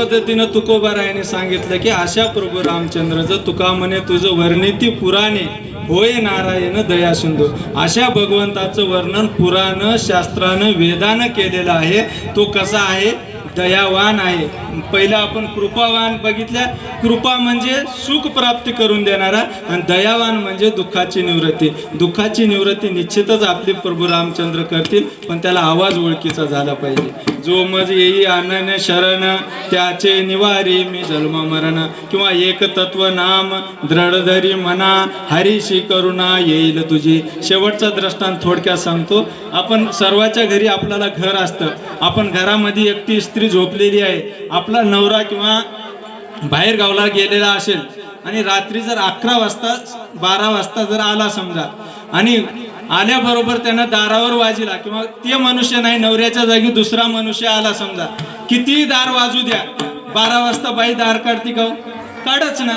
पद्धतीनं तुकोबारायाने सांगितलं की अशा प्रभू रामचंद्रचं तुका म्हणे तुझं वर्णिती पुराणे होय नारायण दया सिंधू. अशा भगवंताचं वर्णन पुराण शास्त्रानं वेदानं केलेलं आहे. तो कसा आहे? दयावान आहे. पहिला आपण कृपावान बघितल्या. कृपा म्हणजे सुख प्राप्ती करून देणारा आणि दयावान म्हणजे दुःखाची निवृत्ती. दुःखाची निवृत्ती निश्चितच आपले प्रभू रामचंद्र करतील, पण त्याला आवाज ओळखीचा झाला पाहिजे. जो मज येई अनन्य शरण त्याचे निवारी मी जन्म मरण. किंवा एक तत्व नाम दृढधरी मना हरीशी करुणा येईल तुझी. शेवटचा दृष्टांत थोडक्यात सांगतो. आपण सर्वाच्या घरी आपल्याला घर असतं. आपण घरामध्ये एकटी स्त्री झोपलेली आहे. आपला नवरा किंवा बाहेर गावला गेलेला असेल आणि रात्री जर 11 वाजता 12 वाजता जर आला समजा आणि आल्याबरोबर त्यानं दारावर वाजिला किंवा ते मनुष्य नाही, नवऱ्याच्या जागी दुसरा मनुष्य आला समजा, कितीही दार वाजू द्या, 12 वाजता बाई दार काढते का? काढच ना.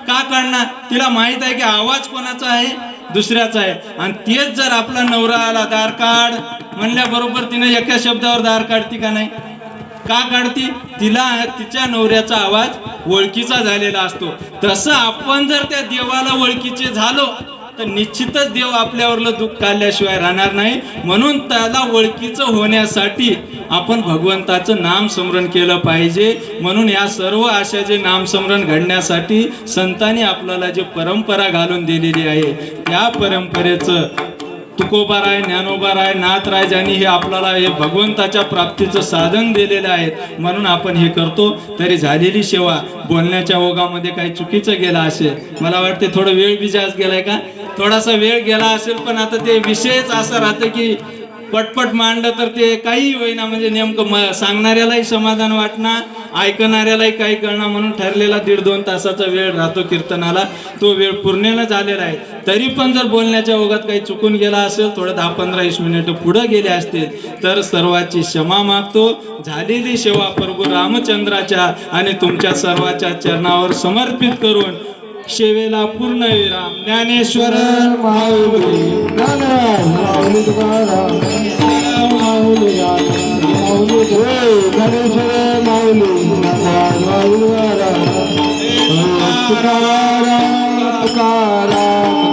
का काढणार? तिला माहित आहे की आवाज कोणाचा आहे? दुसऱ्याचा आहे. आणि तेच जर आपला नवरा आला दार काढ म्हणल्याबरोबर तिने एका शब्दावर दार काढते का नाही? का काढती? तिला तिच्या नवऱ्याचा आवाज ओळखीचा झालेला असतो. तसं आपण जर त्या देवाला ओळखीचे झालो तर निश्चितच देव आपल्यावरलं दुःख काढल्याशिवाय राहणार नाही. म्हणून त्याला ओळखीचं होण्यासाठी आपण भगवंताचं नामस्मरण केलं पाहिजे. म्हणून या सर्व अशा जे नामस्मरण घडण्यासाठी संतांनी आपल्याला जी परंपरा घालून दिलेली आहे त्या परंपरेचं तुकोबाराय, ज्ञानोबाराय, नाथराय यांनी हे आपल्याला हे भगवंताच्या प्राप्तीचं साधन दिलेलं आहे. म्हणून आपण हे करतो. तरी झालेली सेवा बोलण्याच्या ओघामध्ये काही चुकीचं गेला असेल, मला वाटते थोडं वेळ बी जास्त गेलाय का, थोडासा वेळ गेला असेल, पण आता ते विषयच असं राहतं की पटपट मांडलं तर ते काही होईना. म्हणजे नेमकं सांगणाऱ्यालाही समाधान वाटणार, ऐकणाऱ्यालाही काही कळणार. म्हणून ठरलेला 1.5-2 तासाचा वेळ राहतो कीर्तनाला. तो वेळ पूर्ण झालेला आहे. तरी पण जर बोलण्याच्या ओघात काही चुकून गेला असेल, थोडं 10-15-20 मिनिटं पुढं गेले असतील तर सर्वाची क्षमा मागतो. झालेली सेवा प्रभू रामचंद्राच्या आणि तुमच्या सर्वाच्या चरणावर समर्पित करून सेवेला पूर्ण विराम. ज्ञानेश्वर माऊली ज्ञानराज माऊली तुकाराम माऊली माऊली ज्ञानेश्वर माऊली ज्ञानराज माऊली तुकाराम तुकाराम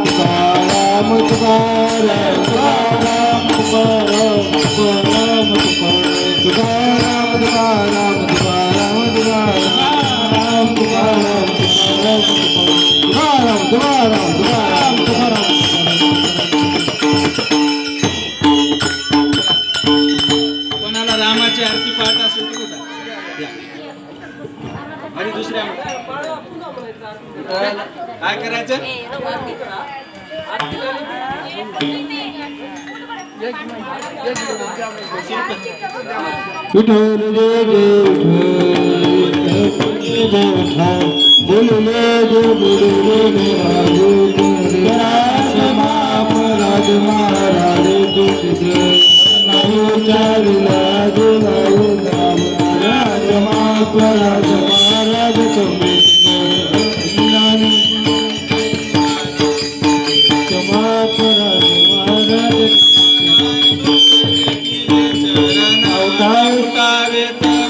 तुकाराम तुकाराम तुकाराम तुकाराम तुकाराम तुकाराम तुकाराम तुकाराम तुकाराम कोणाला रामाची आरती पाठ असेल तर कुठं आणि दुसऱ्या काय करायचं? विठ्ठल बोलले जो बोलले राज महाराज तुझे नाही चालला